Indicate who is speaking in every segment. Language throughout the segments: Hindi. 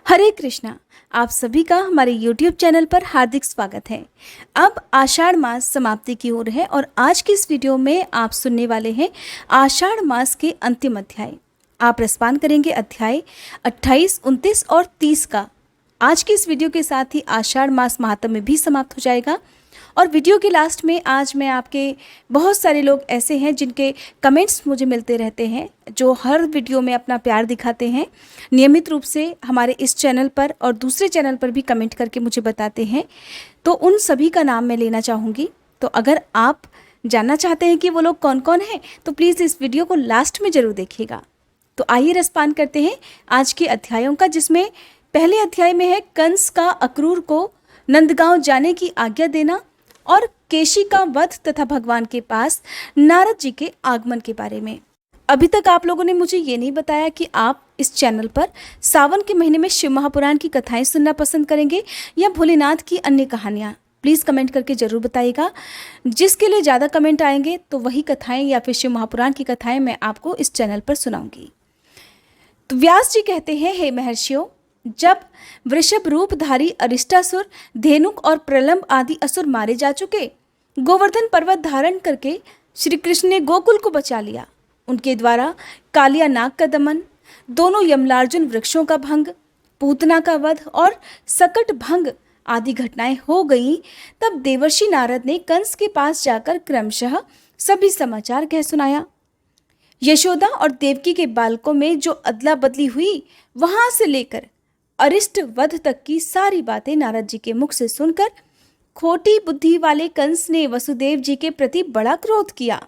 Speaker 1: हरे कृष्णा। आप सभी का हमारे YouTube चैनल पर हार्दिक स्वागत है। अब आषाढ़ मास समाप्ति की ओर है और आज की इस वीडियो में आप सुनने वाले हैं आषाढ़ मास के अंतिम अध्याय। आप रसपान करेंगे अध्याय 28, 29 और 30 का। आज की इस वीडियो के साथ ही आषाढ़ मास महात्म्य भी समाप्त हो जाएगा। और वीडियो के लास्ट में आज मैं आपके बहुत सारे लोग ऐसे हैं जिनके कमेंट्स मुझे मिलते रहते हैं, जो हर वीडियो में अपना प्यार दिखाते हैं नियमित रूप से हमारे इस चैनल पर और दूसरे चैनल पर भी कमेंट करके मुझे बताते हैं। तो उन सभी का नाम मैं लेना चाहूँगी। तो अगर आप जानना चाहते हैं कि वो लोग कौन कौन हैं तो प्लीज़ इस वीडियो को लास्ट में ज़रूर देखिएगा। तो आइए रसपान करते हैं आज के अध्यायों का, जिसमें पहले अध्याय में है कंस का अक्रूर को नंदगांव जाने की आज्ञा देना और केशी का वध तथा भगवान के पास नारद जी के आगमन के बारे में। अभी तक आप लोगों ने मुझे ये नहीं बताया कि आप इस चैनल पर सावन के महीने में शिव महापुराण की कथाएं सुनना पसंद करेंगे या भोलेनाथ की अन्य कहानियाँ। प्लीज़ कमेंट करके ज़रूर बताइएगा। जिसके लिए ज़्यादा कमेंट आएंगे तो वही कथाएं या फिर शिव महापुराण की कथाएं मैं आपको इस चैनल पर सुनाऊंगी। तो व्यास जी कहते हैं, हे महर्षियों, जब वृषभ रूपधारी अरिष्टासुर, धेनुक और प्रलंब आदि असुर मारे जा चुके, गोवर्धन पर्वत धारण करके श्री कृष्ण ने गोकुल को बचा लिया। उनके द्वारा कालिया नाग का दमन, दोनों यमलार्जुन वृक्षों का भंग, पूतना का वध और सकट भंग आदि घटनाएं हो गईं। तब देवर्षि नारद ने कंस के पास जाकर क्रमशः सभी समाचार कह सुनाया। यशोदा और देवकी के बालकों में जो अदला बदली हुई, वहां से लेकर अरिष्ट वध तक की सारी बातें नारद जी के मुख से सुनकर खोटी बुद्धि वाले कंस ने वसुदेव जी के प्रति बड़ा क्रोध किया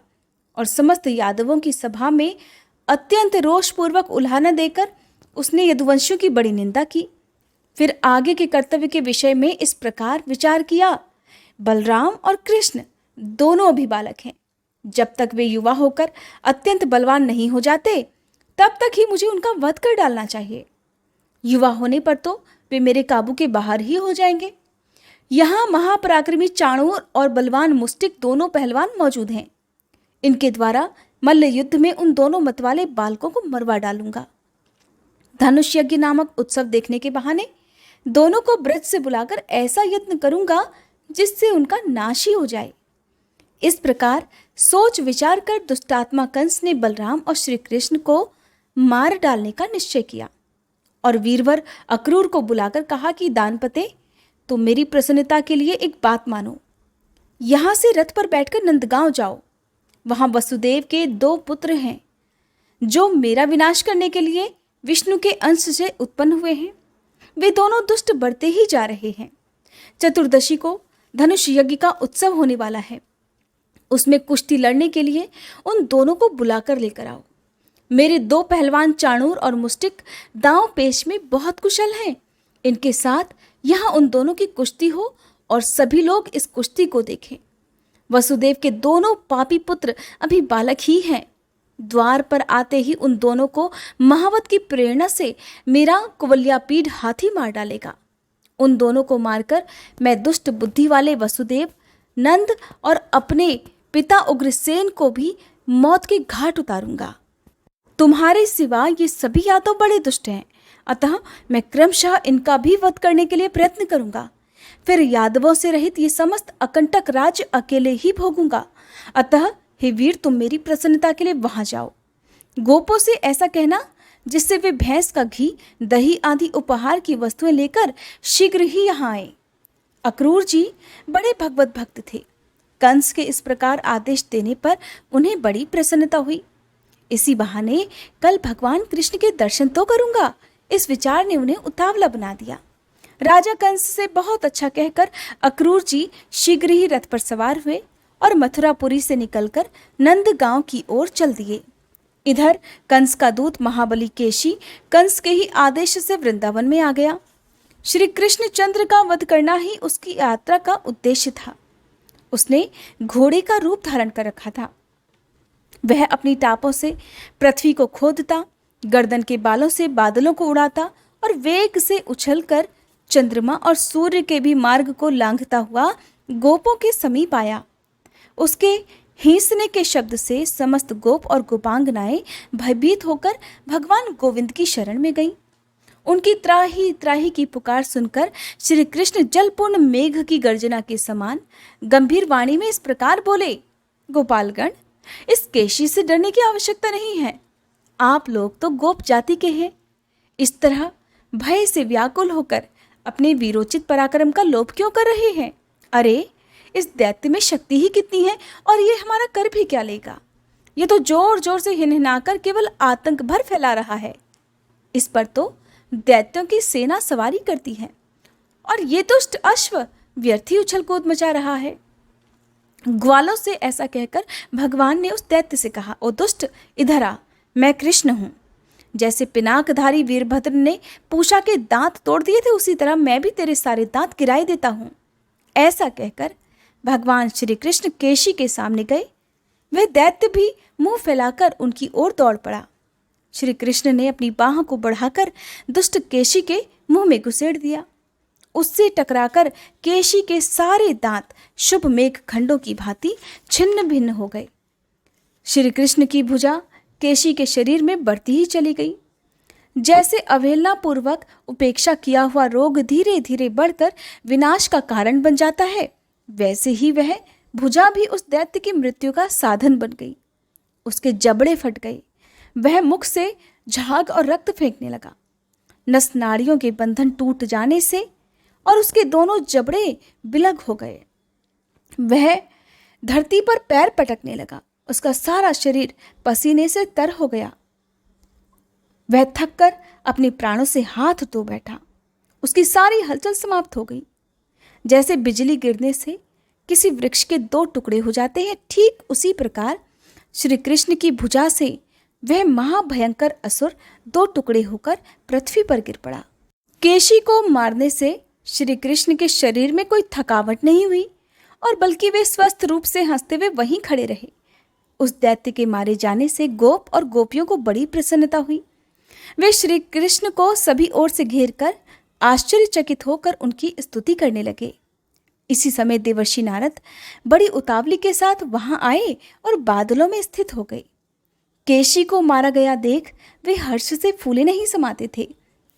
Speaker 1: और समस्त यादवों की सभा में अत्यंत रोषपूर्वक उल्हाना देकर उसने यदुवंशियों की बड़ी निंदा की। फिर आगे के कर्तव्य के विषय में इस प्रकार विचार किया, बलराम और कृष्ण दोनों अभी बालक हैं। जब तक वे युवा होकर अत्यंत बलवान नहीं हो जाते तब तक ही मुझे उनका वध कर डालना चाहिए। युवा होने पर तो वे मेरे काबू के बाहर ही हो जाएंगे। यहाँ महापराक्रमी चाणूर और बलवान मुष्टिक दोनों पहलवान मौजूद हैं। इनके द्वारा मल्ल युद्ध में उन दोनों मतवाले बालकों को मरवा डालूंगा। धनुष यज्ञ नामक उत्सव देखने के बहाने दोनों को ब्रज से बुलाकर ऐसा यत्न करूंगा जिससे उनका नाश ही हो जाए। इस प्रकार सोच विचार कर दुष्टात्मा कंस ने बलराम और श्री कृष्ण को मार डालने का निश्चय किया और वीरवर अक्रूर को बुलाकर कहा कि दानपते, तुम मेरी प्रसन्नता के लिए एक बात मानो। यहाँ से रथ पर बैठकर नंदगांव जाओ। वहाँ वसुदेव के 2 पुत्र हैं जो मेरा विनाश करने के लिए विष्णु के अंश से उत्पन्न हुए हैं। वे दोनों दुष्ट बढ़ते ही जा रहे हैं। चतुर्दशी को धनुष यज्ञ का उत्सव होने वाला है। उसमें कुश्ती लड़ने के लिए उन दोनों को बुलाकर लेकर आओ। मेरे 2 पहलवान चाणूर और मुष्टिक दांव पेश में बहुत कुशल हैं। इनके साथ यहाँ उन दोनों की कुश्ती हो और सभी लोग इस कुश्ती को देखें। वसुदेव के दोनों पापी पुत्र अभी बालक ही हैं। द्वार पर आते ही उन दोनों को महावत की प्रेरणा से मेरा कुवल्यापीड हाथी मार डालेगा। उन दोनों को मारकर मैं दुष्ट बुद्धि वाले वसुदेव, नंद और अपने पिता उग्रसेन को भी मौत के घाट उतारूंगा। तुम्हारे सिवा ये सभी या तो बड़े दुष्ट हैं, अतः मैं क्रमशः इनका भी वध करने के लिए प्रयत्न करूंगा। फिर यादवों से रहित ये समस्त अकंटक राज्य अकेले ही भोगूंगा। अतः हे वीर, तुम मेरी प्रसन्नता के लिए वहां जाओ। गोपों से ऐसा कहना जिससे वे भैंस का घी, दही आदि उपहार की वस्तुएं लेकर शीघ्र ही यहाँ आए। अक्रूर जी बड़े भगवत भक्त थे। कंस के इस प्रकार आदेश देने पर उन्हें बड़ी प्रसन्नता हुई। इसी बहाने कल भगवान कृष्ण के दर्शन तो करूंगा, इस विचार ने उन्हें उतावला बना दिया। राजा कंस से बहुत अच्छा कहकर अक्रूर जी शीघ्र ही रथ पर सवार हुए और मथुरापुरी से निकलकर नंदगांव की ओर चल दिए। इधर कंस का दूत महाबली केशी कंस के ही आदेश से वृंदावन में आ गया। श्री कृष्ण चंद्र का वध करना ही उसकी यात्रा का उद्देश्य था। उसने घोड़े का रूप धारण कर रखा था। वह अपनी टापों से पृथ्वी को खोदता, गर्दन के बालों से बादलों को उड़ाता और वेग से उछलकर चंद्रमा और सूर्य के भी मार्ग को लांघता हुआ गोपों के समीप आया। उसके हींसने के शब्द से समस्त गोप और गोपांगनाएं भयभीत होकर भगवान गोविंद की शरण में गईं। उनकी त्राही त्राही की पुकार सुनकर श्री कृष्ण जलपूर्ण मेघ की गर्जना के समान गंभीर वाणी में इस प्रकार बोले, गोपालगण, इस केशी से डरने की आवश्यकता नहीं है। आप लोग तो गोप जाति के हैं। इस तरह भय से व्याकुल होकर अपने वीरोचित पराक्रम का लोभ क्यों कर रहे हैं? अरे, इस दैत्य में शक्ति ही कितनी है और ये हमारा कर भी क्या लेगा? ये तो जोर जोर से हिनहिनाकर केवल आतंक भर फैला रहा है। इस पर तो दैत्यों की सेना सवारी करती है और ये दुष्ट अश्व व्यर्थ ही उछल कूद मचा रहा है। ग्वालों से ऐसा कहकर भगवान ने उस दैत्य से कहा, ओ दुष्ट, इधर आ, मैं कृष्ण हूं। जैसे पिनाकधारी वीरभद्र ने पूषा के दांत तोड़ दिए थे, उसी तरह मैं भी तेरे सारे दांत गिराए देता हूं। ऐसा कहकर भगवान श्री कृष्ण केशी के सामने गए। वह दैत्य भी मुंह फैलाकर उनकी ओर दौड़ पड़ा। श्री कृष्ण ने अपनी बाह को बढ़ाकर दुष्ट केशी के मुंह में घुसेड़ दिया। उससे टकराकर केशी के सारे दांत शुभ मेघ खंडों की भांति छिन्न भिन्न हो गए। श्री कृष्ण की भुजा केशी के शरीर में बढ़ती ही चली गई। जैसे अवहेलना पूर्वक उपेक्षा किया हुआ रोग धीरे धीरे बढ़कर विनाश का कारण बन जाता है, वैसे ही वह भुजा भी उस दैत्य की मृत्यु का साधन बन गई। उसके जबड़े फट गए। वह मुख से झाग और रक्त फेंकने लगा। नस नाड़ियों के बंधन टूट जाने से और उसके दोनों जबड़े बिलग हो गए। वह धरती पर पैर पटकने लगा। उसका सारा शरीर पसीने से तर हो गया। वह थककर अपने प्राणों से हाथ धो बैठा। उसकी सारी हलचल समाप्त हो गई। जैसे बिजली गिरने से किसी वृक्ष के दो टुकड़े हो जाते हैं, ठीक उसी प्रकार श्री कृष्ण की भुजा से वह महाभयंकर असुर दो टुकड़े होकर पृथ्वी पर गिर पड़ा। केशी को मारने से श्री कृष्ण के शरीर में कोई थकावट नहीं हुई और बल्कि वे स्वस्थ रूप से हंसते हुए वहीं खड़े रहे। उस दैत्य के मारे जाने से गोप और गोपियों को बड़ी प्रसन्नता हुई। वे श्री कृष्ण को सभी ओर से घेर कर आश्चर्यचकित होकर उनकी स्तुति करने लगे। इसी समय देवर्षि नारद बड़ी उतावली के साथ वहां आए और बादलों में स्थित हो गए। केशी को मारा गया देख वे हर्ष से फूले नहीं समाते थे।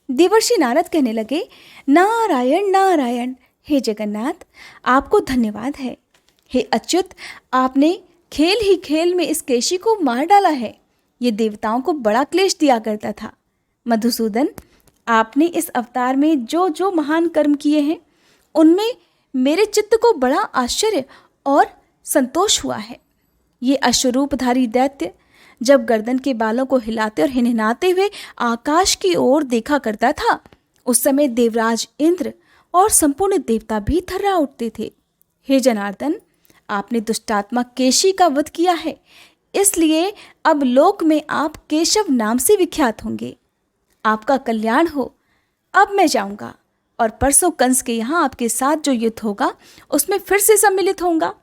Speaker 1: देवर्षि नारद कहने लगे, नारायण नारायण, हे जगन्नाथ, आपको धन्यवाद है। हे अच्युत, आपने खेल ही खेल में इस केशी को मार डाला है। ये देवताओं को बड़ा क्लेश दिया करता था। मधुसूदन, आपने इस अवतार में जो जो महान कर्म किए हैं, उनमें मेरे चित्त को बड़ा आश्चर्य और संतोष हुआ है। ये अश्वरूपधारी दैत्य जब गर्दन के बालों को हिलाते और हिनहिनाते हुए आकाश की ओर देखा करता था, उस समय देवराज इंद्र और संपूर्ण देवता भी थर्रा उठते थे। हे जनार्दन, आपने दुष्टात्मा केशी का वध किया है, इसलिए अब लोक में आप केशव नाम से विख्यात होंगे। आपका कल्याण हो। अब मैं जाऊंगा और परसों कंस के यहाँ आपके साथ जो युद्ध होगा उसमें फिर से सम्मिलित होऊंगा।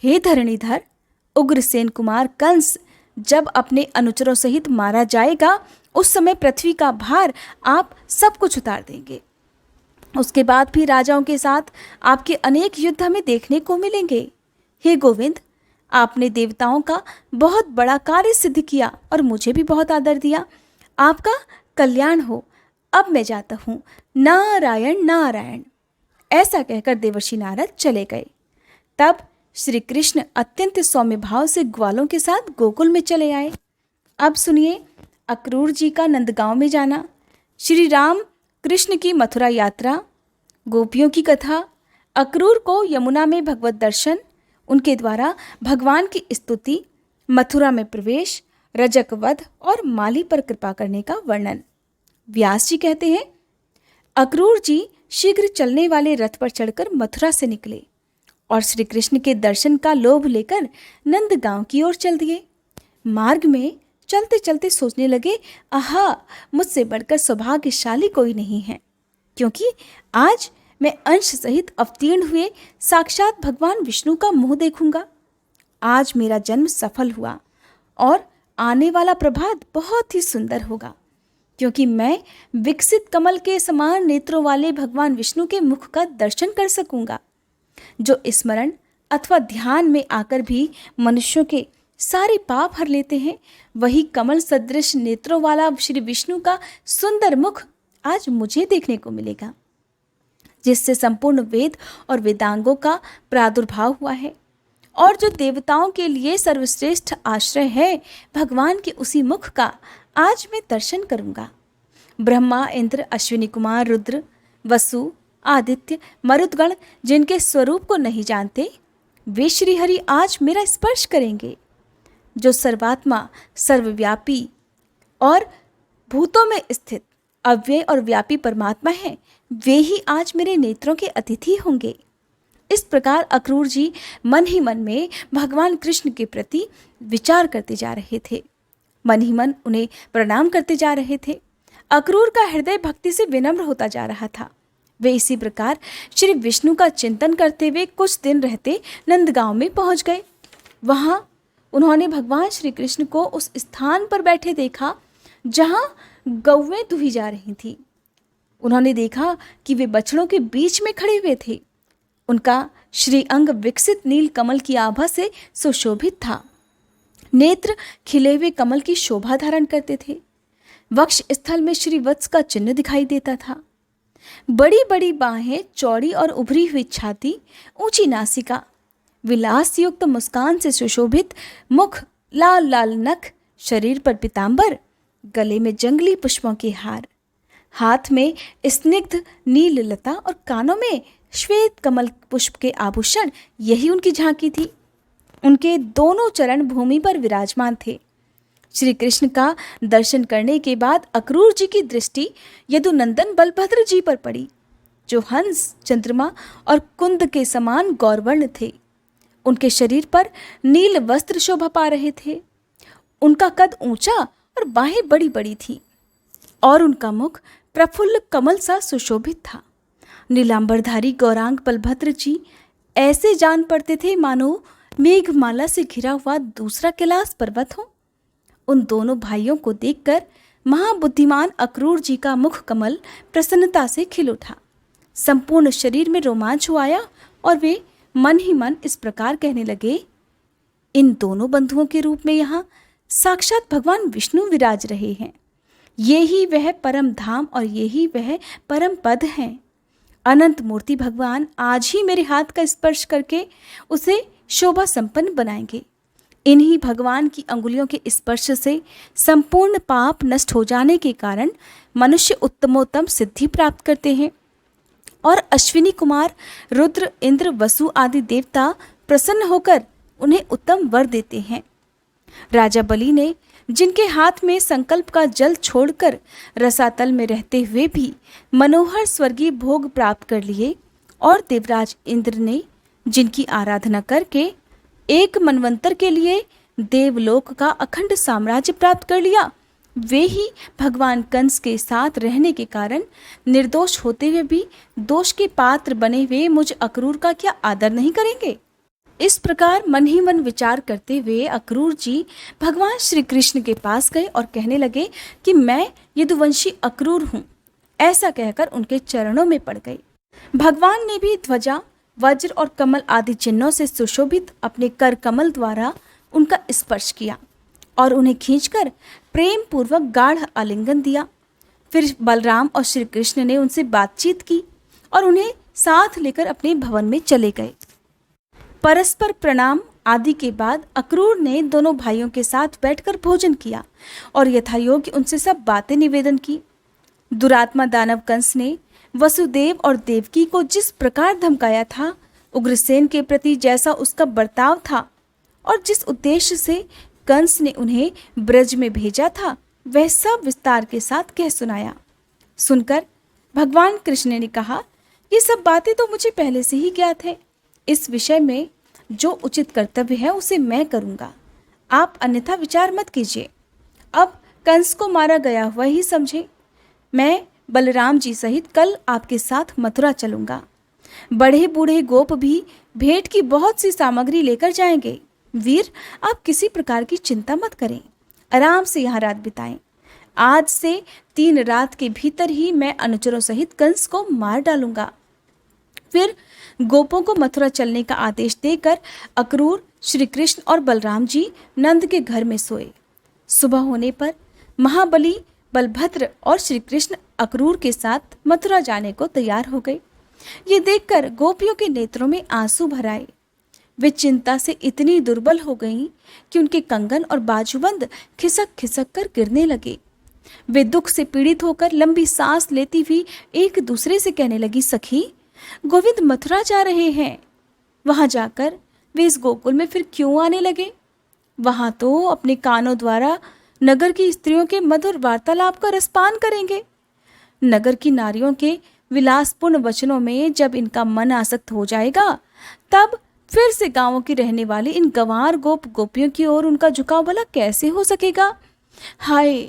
Speaker 1: हे धरणीधर, उग्रसेन कुमार कंस जब अपने अनुचरों सहित मारा जाएगा, उस समय पृथ्वी का भार आप सब कुछ उतार देंगे। उसके बाद भी राजाओं के साथ आपके अनेक युद्ध हमें देखने को मिलेंगे। हे गोविंद, आपने देवताओं का बहुत बड़ा कार्य सिद्ध किया और मुझे भी बहुत आदर दिया। आपका कल्याण हो। अब मैं जाता हूँ। नारायण नारायण। ऐसा कहकर देवर्षि नारद चले गए। तब श्री कृष्ण अत्यंत सौम्य भाव से ग्वालों के साथ गोकुल में चले आए। अब सुनिए अक्रूर जी का नंदगांव में जाना, श्री राम कृष्ण की मथुरा यात्रा, गोपियों की कथा, अक्रूर को यमुना में भगवत दर्शन, उनके द्वारा भगवान की स्तुति, मथुरा में प्रवेश, रजक वध और माली पर कृपा करने का वर्णन। व्यास जी कहते हैं, अक्रूर जी शीघ्र चलने वाले रथ पर चढ़कर मथुरा से निकले और श्री कृष्ण के दर्शन का लोभ लेकर नंदगांव की ओर चल दिए। मार्ग में चलते चलते सोचने लगे, आहा, मुझसे बढ़कर सौभाग्यशाली कोई नहीं है, क्योंकि आज मैं अंश सहित अवतीर्ण हुए साक्षात भगवान विष्णु का मुंह देखूंगा। आज मेरा जन्म सफल हुआ और आने वाला प्रभात बहुत ही सुंदर होगा, क्योंकि मैं विकसित कमल के समान नेत्रों वाले भगवान विष्णु के मुख का दर्शन कर सकूंगा, जो स्मरण अथवा ध्यान में आकर भी मनुष्यों के सारे पाप हर लेते हैं। वही कमल सदृश नेत्रों वाला श्री विष्णु का सुंदर मुख आज मुझे देखने को मिलेगा, जिससे संपूर्ण वेद और वेदांगों का प्रादुर्भाव हुआ है और जो देवताओं के लिए सर्वश्रेष्ठ आश्रय है, भगवान के उसी मुख का आज मैं दर्शन करूंगा। ब्रह्मा, इंद्र, अश्विनी कुमार, रुद्र, वसु, आदित्य, मरुदगण जिनके स्वरूप को नहीं जानते, वे श्रीहरि आज मेरा स्पर्श करेंगे। जो सर्वात्मा, सर्वव्यापी और भूतों में स्थित अव्यय और व्यापी परमात्मा है, वे ही आज मेरे नेत्रों के अतिथि होंगे। इस प्रकार अक्रूर जी मन ही मन में भगवान कृष्ण के प्रति विचार करते जा रहे थे, मन ही मन उन्हें प्रणाम करते जा रहे थे। अक्रूर का हृदय भक्ति से विनम्र होता जा रहा था। वे इसी प्रकार श्री विष्णु का चिंतन करते हुए कुछ दिन रहते नंदगांव में पहुंच गए। वहां उन्होंने भगवान श्री कृष्ण को उस स्थान पर बैठे देखा जहां गौवें दुही जा रही थी। उन्होंने देखा कि वे बछड़ों के बीच में खड़े हुए थे। उनका श्री अंग विकसित नील कमल की आभा से सुशोभित था। नेत्र खिले हुए कमल की शोभा धारण करते थे। वक्ष स्थल में श्री वत्स का चिन्ह दिखाई देता था। बड़ी बड़ी बाहें, चौड़ी और उभरी हुई छाती, ऊंची नासिका, विलास युक्त मुस्कान से सुशोभित मुख, लाल लाल नख, शरीर पर पीतांबर, गले में जंगली पुष्पों के हार, हाथ में स्निग्ध नील लता और कानों में श्वेत कमल पुष्प के आभूषण, यही उनकी झांकी थी। उनके दोनों चरण भूमि पर विराजमान थे। श्री कृष्ण का दर्शन करने के बाद अक्रूर जी की दृष्टि यदुनंदन बलभद्र जी पर पड़ी, जो हंस, चंद्रमा और कुंद के समान गौरवर्ण थे। उनके शरीर पर नील वस्त्र शोभा पा रहे थे। उनका कद ऊंचा और बाहें बड़ी बड़ी थी और उनका मुख प्रफुल्ल कमल सा सुशोभित था। नीलांबरधारी गौरांग बलभद्र जी ऐसे जान पड़ते थे मानो मेघमाला से घिरा हुआ दूसरा कैलाश पर्वत हो। उन दोनों भाइयों को देखकर महाबुद्धिमान अक्रूर जी का मुख कमल प्रसन्नता से खिल उठा। संपूर्ण शरीर में रोमांच हो आया और वे मन ही मन इस प्रकार कहने लगे, इन दोनों बंधुओं के रूप में यहाँ साक्षात भगवान विष्णु विराज रहे हैं। ये ही वह परम धाम और ये ही वह परम पद हैं। अनंत मूर्ति भगवान आज ही मेरे हाथ का स्पर्श करके उसे शोभा संपन्न बनाएंगे। इन्हीं भगवान की अंगुलियों के स्पर्श से संपूर्ण पाप नष्ट हो जाने के कारण मनुष्य उत्तमोत्तम सिद्धि प्राप्त करते हैं और अश्विनी कुमार, रुद्र, इंद्र, वसु आदि देवता प्रसन्न होकर उन्हें उत्तम वर देते हैं। राजा बलि ने जिनके हाथ में संकल्प का जल छोड़कर रसातल में रहते हुए भी मनोहर स्वर्गीय भोग प्राप्त कर लिए और देवराज इंद्र ने जिनकी आराधना करके एक मनवंतर के लिए देवलोक का अखंड साम्राज्य प्राप्त कर लिया, वे ही भगवान कंस के साथ रहने के कारण निर्दोष होते हुए भी दोष के पात्र बने हुए मुझ अक्रूर का क्या आदर नहीं करेंगे। इस प्रकार मन ही मन विचार करते हुए अक्रूर जी भगवान श्री कृष्ण के पास गए और कहने लगे कि मैं यदुवंशी अक्रूर हूँ। ऐसा कहकर उनके चरणों में पड़ गए। भगवान ने भी ध्वजा, वज्र और कमल आदि चिन्हों से सुशोभित अपने कर कमल द्वारा उनका स्पर्श किया और उन्हें खींचकर प्रेम पूर्वक गाढ़ आलिंगन दिया। फिर बलराम और श्री कृष्ण ने उनसे बातचीत की और उन्हें साथ लेकर अपने भवन में चले गए। परस्पर प्रणाम आदि के बाद अक्रूर ने दोनों भाइयों के साथ बैठकर भोजन किया और यथायोग्य उनसे सब बातें निवेदन की। दुरात्मा दानव कंस ने वसुदेव और देवकी को जिस प्रकार धमकाया था, उग्रसेन के प्रति जैसा उसका बर्ताव था और जिस उद्देश्य से कंस ने उन्हें ब्रज में भेजा था, वह सब विस्तार के साथ कह सुनाया। सुनकर भगवान कृष्ण ने कहा, ये सब बातें तो मुझे पहले से ही ज्ञात है। इस विषय में जो उचित कर्तव्य है उसे मैं करूँगा, आप अन्यथा विचार मत कीजिए। अब कंस को मारा गया हुआ ही समझे। मैं बलराम जी सहित कल आपके साथ मथुरा चलूँगा। बड़े बूढ़े गोप भी भेंट की बहुत सी सामग्री लेकर जाएंगे। वीर, आप किसी प्रकार की चिंता मत करें, आराम से यहाँ रात बिताएं। आज से 3 रात के भीतर ही मैं अनुचरों सहित कंस को मार डालूंगा। फिर गोपों को मथुरा चलने का आदेश देकर अक्रूर, श्री कृष्ण और बलराम जी नंद के घर में सोए। सुबह होने पर महाबली बलभद्र और श्री कृष्ण अक्रूर के साथ मथुरा जाने को तैयार हो गए। ये देखकर गोपियों के नेत्रों में आंसू भर आए। वे चिंता से इतनी दुर्बल हो गईं कि उनके कंगन और बाजूबंद खिसक खिसक कर गिरने लगे। वे दुख से पीड़ित होकर लंबी सांस लेती हुई एक दूसरे से कहने लगी, सखी, गोविंद मथुरा जा रहे हैं। वहां जाकर वे इस गोकुल में फिर क्यों आने लगे? वहां तो अपने कानों द्वारा नगर की स्त्रियों के मधुर वार्तालाप का रसपान करेंगे। नगर की नारियों के विलासपूर्ण वचनों में जब इनका मन आसक्त हो जाएगा, तब फिर से गांवों की रहने वाली इन गंवार गोप गोपियों की ओर उनका झुकाव भला कैसे हो सकेगा? हाय,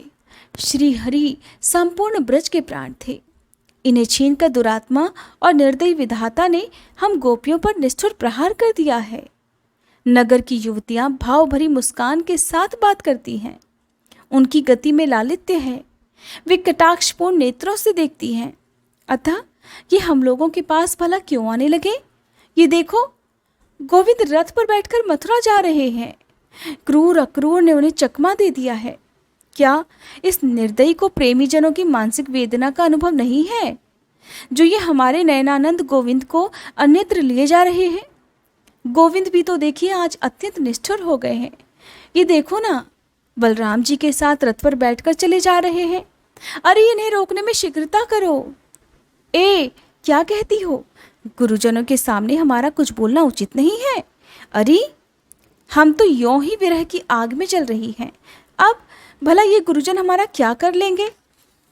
Speaker 1: श्री हरि संपूर्ण ब्रज के प्राण थे। इन्हें छीनकर दुरात्मा और निर्दयी विधाता ने हम गोपियों पर निष्ठुर प्रहार कर दिया है। नगर की युवतियां भाव भरी मुस्कान के साथ बात करती हैं। उनकी गति में लालित्य है। वे कटाक्षपूर्ण नेत्रों से देखती हैं। अतः ये हम लोगों के पास भला क्यों आने लगे? ये देखो, गोविंद रथ पर बैठकर मथुरा जा रहे हैं। क्रूर अक्रूर ने उन्हें चकमा दे दिया है। क्या इस निर्दयी को प्रेमी जनों की मानसिक वेदना का अनुभव नहीं है, जो ये हमारे नयनानंद गोविंद को अन्यत्र लिए जा रहे हैं? गोविंद भी तो देखिए आज अत्यंत निष्ठुर हो गए हैं। ये देखो ना, बलराम जी के साथ रथ पर बैठकर चले जा रहे हैं। अरे इन्हें रोकने में शीघ्रता करो। ए, क्या कहती हो? गुरुजनों के सामने हमारा कुछ बोलना उचित नहीं है। अरे हम तो यों ही विरह की आग में जल रही हैं। अब भला ये गुरुजन हमारा क्या कर लेंगे?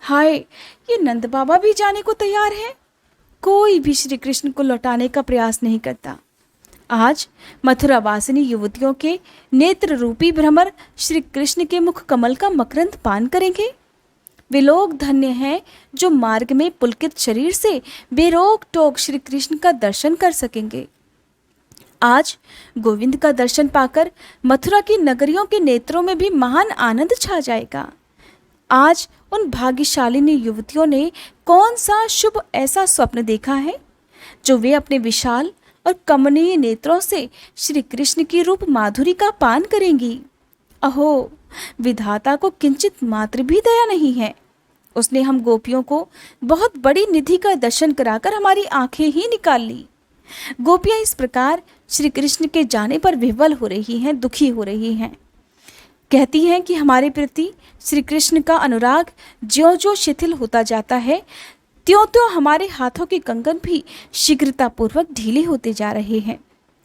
Speaker 1: हाय, ये नंद बाबा भी जाने को तैयार है। कोई भी श्री कृष्ण को लौटाने का प्रयास नहीं करता। आज मथुरा वासिनी युवतियों के नेत्र रूपी भ्रमर श्री कृष्ण के मुख कमल का मकरंद पान करेंगे। वे लोग धन्य हैं जो मार्ग में पुलकित शरीर से बेरोक टोक श्री कृष्ण का दर्शन कर सकेंगे। आज गोविंद का दर्शन पाकर मथुरा की नगरियों के नेत्रों में भी महान आनंद छा जाएगा। आज उन भाग्यशालिनी युवतियों ने कौन सा शुभ ऐसा स्वप्न देखा है, जो वे अपने विशाल और कमनीय नेत्रों से श्री कृष्ण की रूप माधुरी का पान करेंगी। अहो, विधाता को किंचित मात्र भी दया नहीं है। उसने हम गोपियों को बहुत बड़ी निधि का दर्शन कराकर हमारी आंखें ही निकाल ली। गोपियां इस प्रकार श्री कृष्ण के जाने पर विह्वल हो रही हैं, दुखी हो रही हैं। कहती हैं कि हमारे प्रति श्री कृष्ण का अनुराग ज्यों-ज्यों शिथिल होता जाता है, त्यों-त्यों हमारे हाथों के कंगन भी शीघ्रतापूर्वक ढीले होते जा रहे हैं।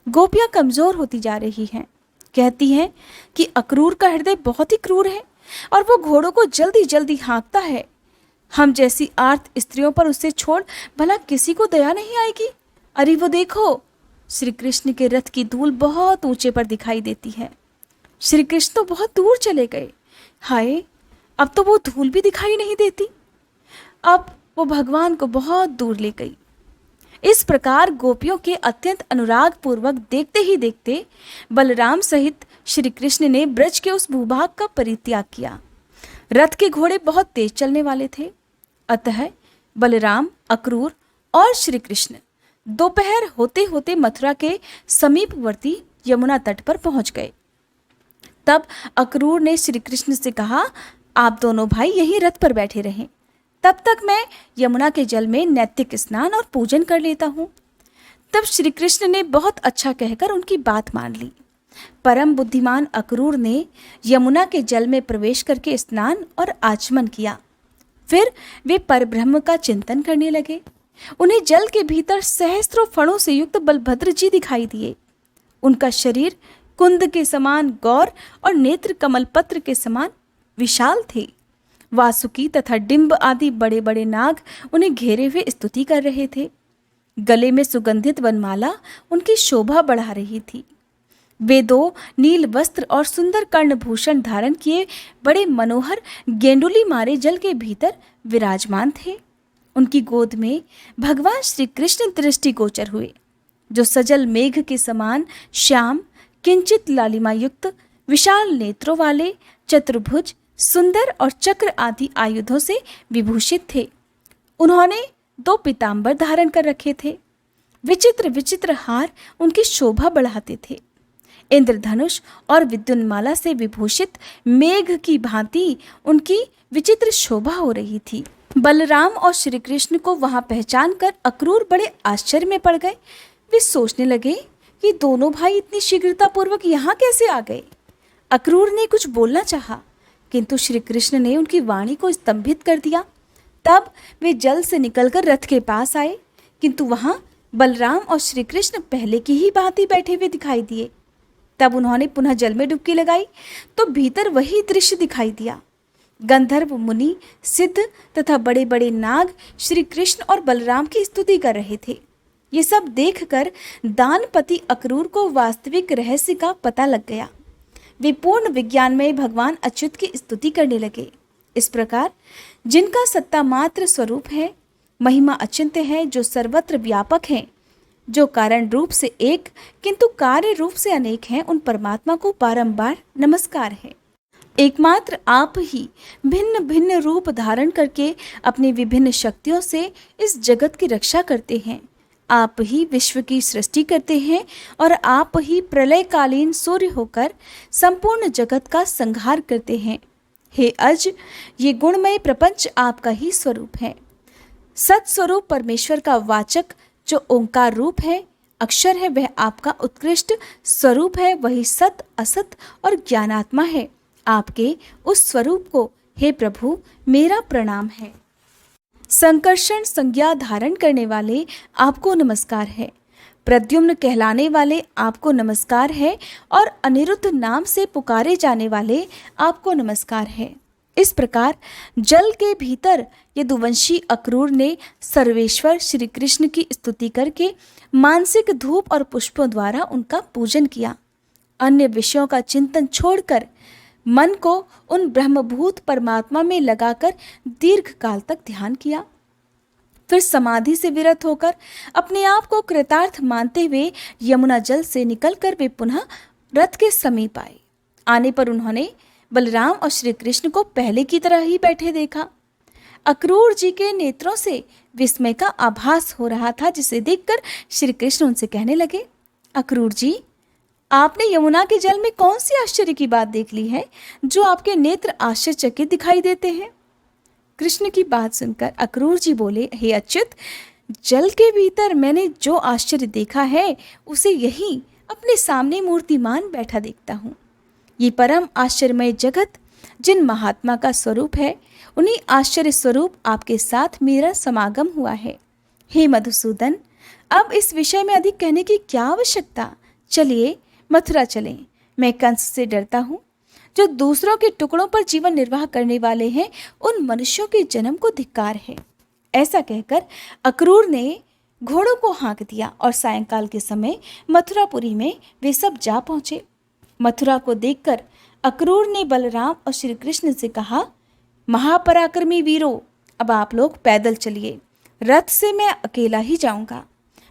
Speaker 1: गोपियां कमजोर होती जा रही हैं। कहती हैं कि अक्रूर का हृदय बहुत ही क्रूर है और वो घोड़ों को जल्दी जल्दी हाँकता है। हम जैसी आर्त स्त्रियों पर उसे छोड़ भला किसी को दया नहीं आएगी। अरे वो देखो, श्री कृष्ण के रथ की धूल बहुत ऊंचे पर दिखाई देती है। श्री कृष्ण तो बहुत दूर चले गए। हाय, अब तो वो धूल भी दिखाई नहीं देती। अब वो भगवान को बहुत दूर ले गई। इस प्रकार गोपियों के अत्यंत अनुराग पूर्वक देखते ही देखते बलराम सहित श्री कृष्ण ने ब्रज के उस भूभाग का परित्याग किया। रथ के घोड़े बहुत तेज चलने वाले थे। अतः बलराम, अक्रूर और श्री कृष्ण दोपहर होते होते मथुरा के समीपवर्ती यमुना तट पर पहुंच गए। तब अक्रूर ने श्री कृष्ण से कहा, आप दोनों भाई यहीं रथ पर बैठे रहें, तब तक मैं यमुना के जल में नैतिक स्नान और पूजन कर लेता हूँ। तब श्री कृष्ण ने बहुत अच्छा कहकर उनकी बात मान ली। परम बुद्धिमान अक्रूर ने यमुना के जल में प्रवेश करके स्नान और आचमन किया। फिर वे परब्रह्म का चिंतन करने लगे। उन्हें जल के भीतर सहस्त्रों फणों से युक्त बलभद्र जी दिखाई दिए। उनका शरीर कुंद के समान गौर और नेत्र कमलपत्र के समान विशाल थे। वासुकी तथा डिंब आदि बड़े बड़े नाग उन्हें घेरे हुए स्तुति कर रहे थे। गले में सुगंधित वनमाला उनकी शोभा बढ़ा रही थी। वे दो नील वस्त्र और सुंदर कर्णभूषण धारण किए बड़े मनोहर गेंडुली मारे जल के भीतर विराजमान थे। उनकी गोद में भगवान श्री कृष्ण दृष्टि गोचर हुए, जो सजल मेघ के समान श्याम, किंचित लालिमा युक्त, विशाल नेत्रों वाले, चतुर्भुज, सुंदर और चक्र आदि आयुधों से विभूषित थे। उन्होंने 2 पीतांबर धारण कर रखे थे। विचित्र विचित्र हार उनकी शोभा बढ़ाते थे। इंद्रधनुष और विद्युन्माला से विभूषित मेघ की भांति उनकी विचित्र शोभा हो रही थी। बलराम और श्री कृष्ण को वहां पहचान कर अक्रूर बड़े आश्चर्य में पड़ गए। वे सोचने लगे कि दोनों भाई इतनी शीघ्रतापूर्वक यहाँ कैसे आ गए। अक्रूर ने कुछ बोलना चाहा, किंतु श्री कृष्ण ने उनकी वाणी को स्तंभित कर दिया। तब वे जल से निकलकर रथ के पास आए, किंतु वहां बलराम और श्री कृष्ण पहले की ही भांति बैठे हुए दिखाई दिए। तब उन्होंने पुनः जल में डुबकी लगाई तो भीतर वही दृश्य दिखाई दिया। गंधर्व, मुनि, सिद्ध तथा बड़े बड़े नाग श्री कृष्ण और बलराम की स्तुति कर रहे थे। ये सब देखकर दानपति अक्रूर को वास्तविक रहस्य का पता लग गया। वे पूर्ण विज्ञान में भगवान अच्युत की स्तुति करने लगे। इस प्रकार जिनका सत्ता मात्र स्वरूप है, महिमा अचिंत्य है, जो सर्वत्र व्यापक है, जो कारण रूप से एक किंतु कार्य रूप से अनेक हैं, उन परमात्मा को बारंबार नमस्कार है। एकमात्र आप ही भिन्न भिन्न रूप धारण करके अपनी विभिन्न शक्तियों से इस जगत की रक्षा करते हैं। आप ही विश्व की सृष्टि करते हैं और आप ही प्रलयकालीन सूर्य होकर संपूर्ण जगत का संहार करते हैं। हे अज, ये गुणमय प्रपंच आपका ही स्वरूप है। सत्स्वरूप परमेश्वर का वाचक जो ओंकार रूप है, अक्षर है, वह आपका उत्कृष्ट स्वरूप है। वही सत, असत और ज्ञानात्मा है। आपके उस स्वरूप को हे प्रभु मेरा प्रणाम है। संकर्षण संज्ञा धारण करने वाले आपको नमस्कार है। प्रद्युम्न कहलाने वाले आपको नमस्कार है और अनिरुद्ध नाम से पुकारे जाने वाले आपको नमस्कार है। इस प्रकार जल के भीतर यदुवंशी अक्रूर ने सर्वेश्वर श्री कृष्ण की स्तुति करके मानसिक धूप और पुष्पों द्वारा उनका पूजन किया। अन्य विषयों का चिंतन छोड़कर मन को उन ब्रह्मभूत परमात्मा में लगाकर दीर्घ काल तक ध्यान किया। फिर समाधि से विरत होकर अपने आप को कृतार्थ मानते हुए यमुना जल से निकलकर वे पुनः रथ के समीप आए। आने पर उन्होंने बलराम और श्री कृष्ण को पहले की तरह ही बैठे देखा। अक्रूर जी के नेत्रों से विस्मय का आभास हो रहा था, जिसे देखकर श्री कृष्ण उनसे कहने लगे, अक्रूर जी, आपने यमुना के जल में कौन सी आश्चर्य की बात देख ली है जो आपके नेत्र आश्चर्यचकित दिखाई देते हैं। कृष्ण की बात सुनकर अक्रूर जी बोले, हे अच्युत, जल के भीतर मैंने जो आश्चर्य देखा है उसे यही अपने सामने मूर्तिमान बैठा देखता हूँ। ये परम आश्चर्यमय जगत जिन महात्मा का स्वरूप है, उन्हीं आश्चर्य स्वरूप आपके साथ मेरा समागम हुआ है। हे मधुसूदन, अब इस विषय में अधिक कहने की क्या आवश्यकता। चलिए मथुरा चलें। मैं कंस से डरता हूँ। जो दूसरों के टुकड़ों पर जीवन निर्वाह करने वाले हैं, उन मनुष्यों के जन्म को धिक्कार है। ऐसा कहकर अक्रूर ने घोड़ों को हाँक दिया और सायंकाल के समय मथुरापुरी में वे सब जा पहुँचे। मथुरा को देखकर अक्रूर ने बलराम और श्री कृष्ण से कहा, महापराक्रमी वीरों, अब आप लोग पैदल चलिए, रथ से मैं अकेला ही जाऊंगा।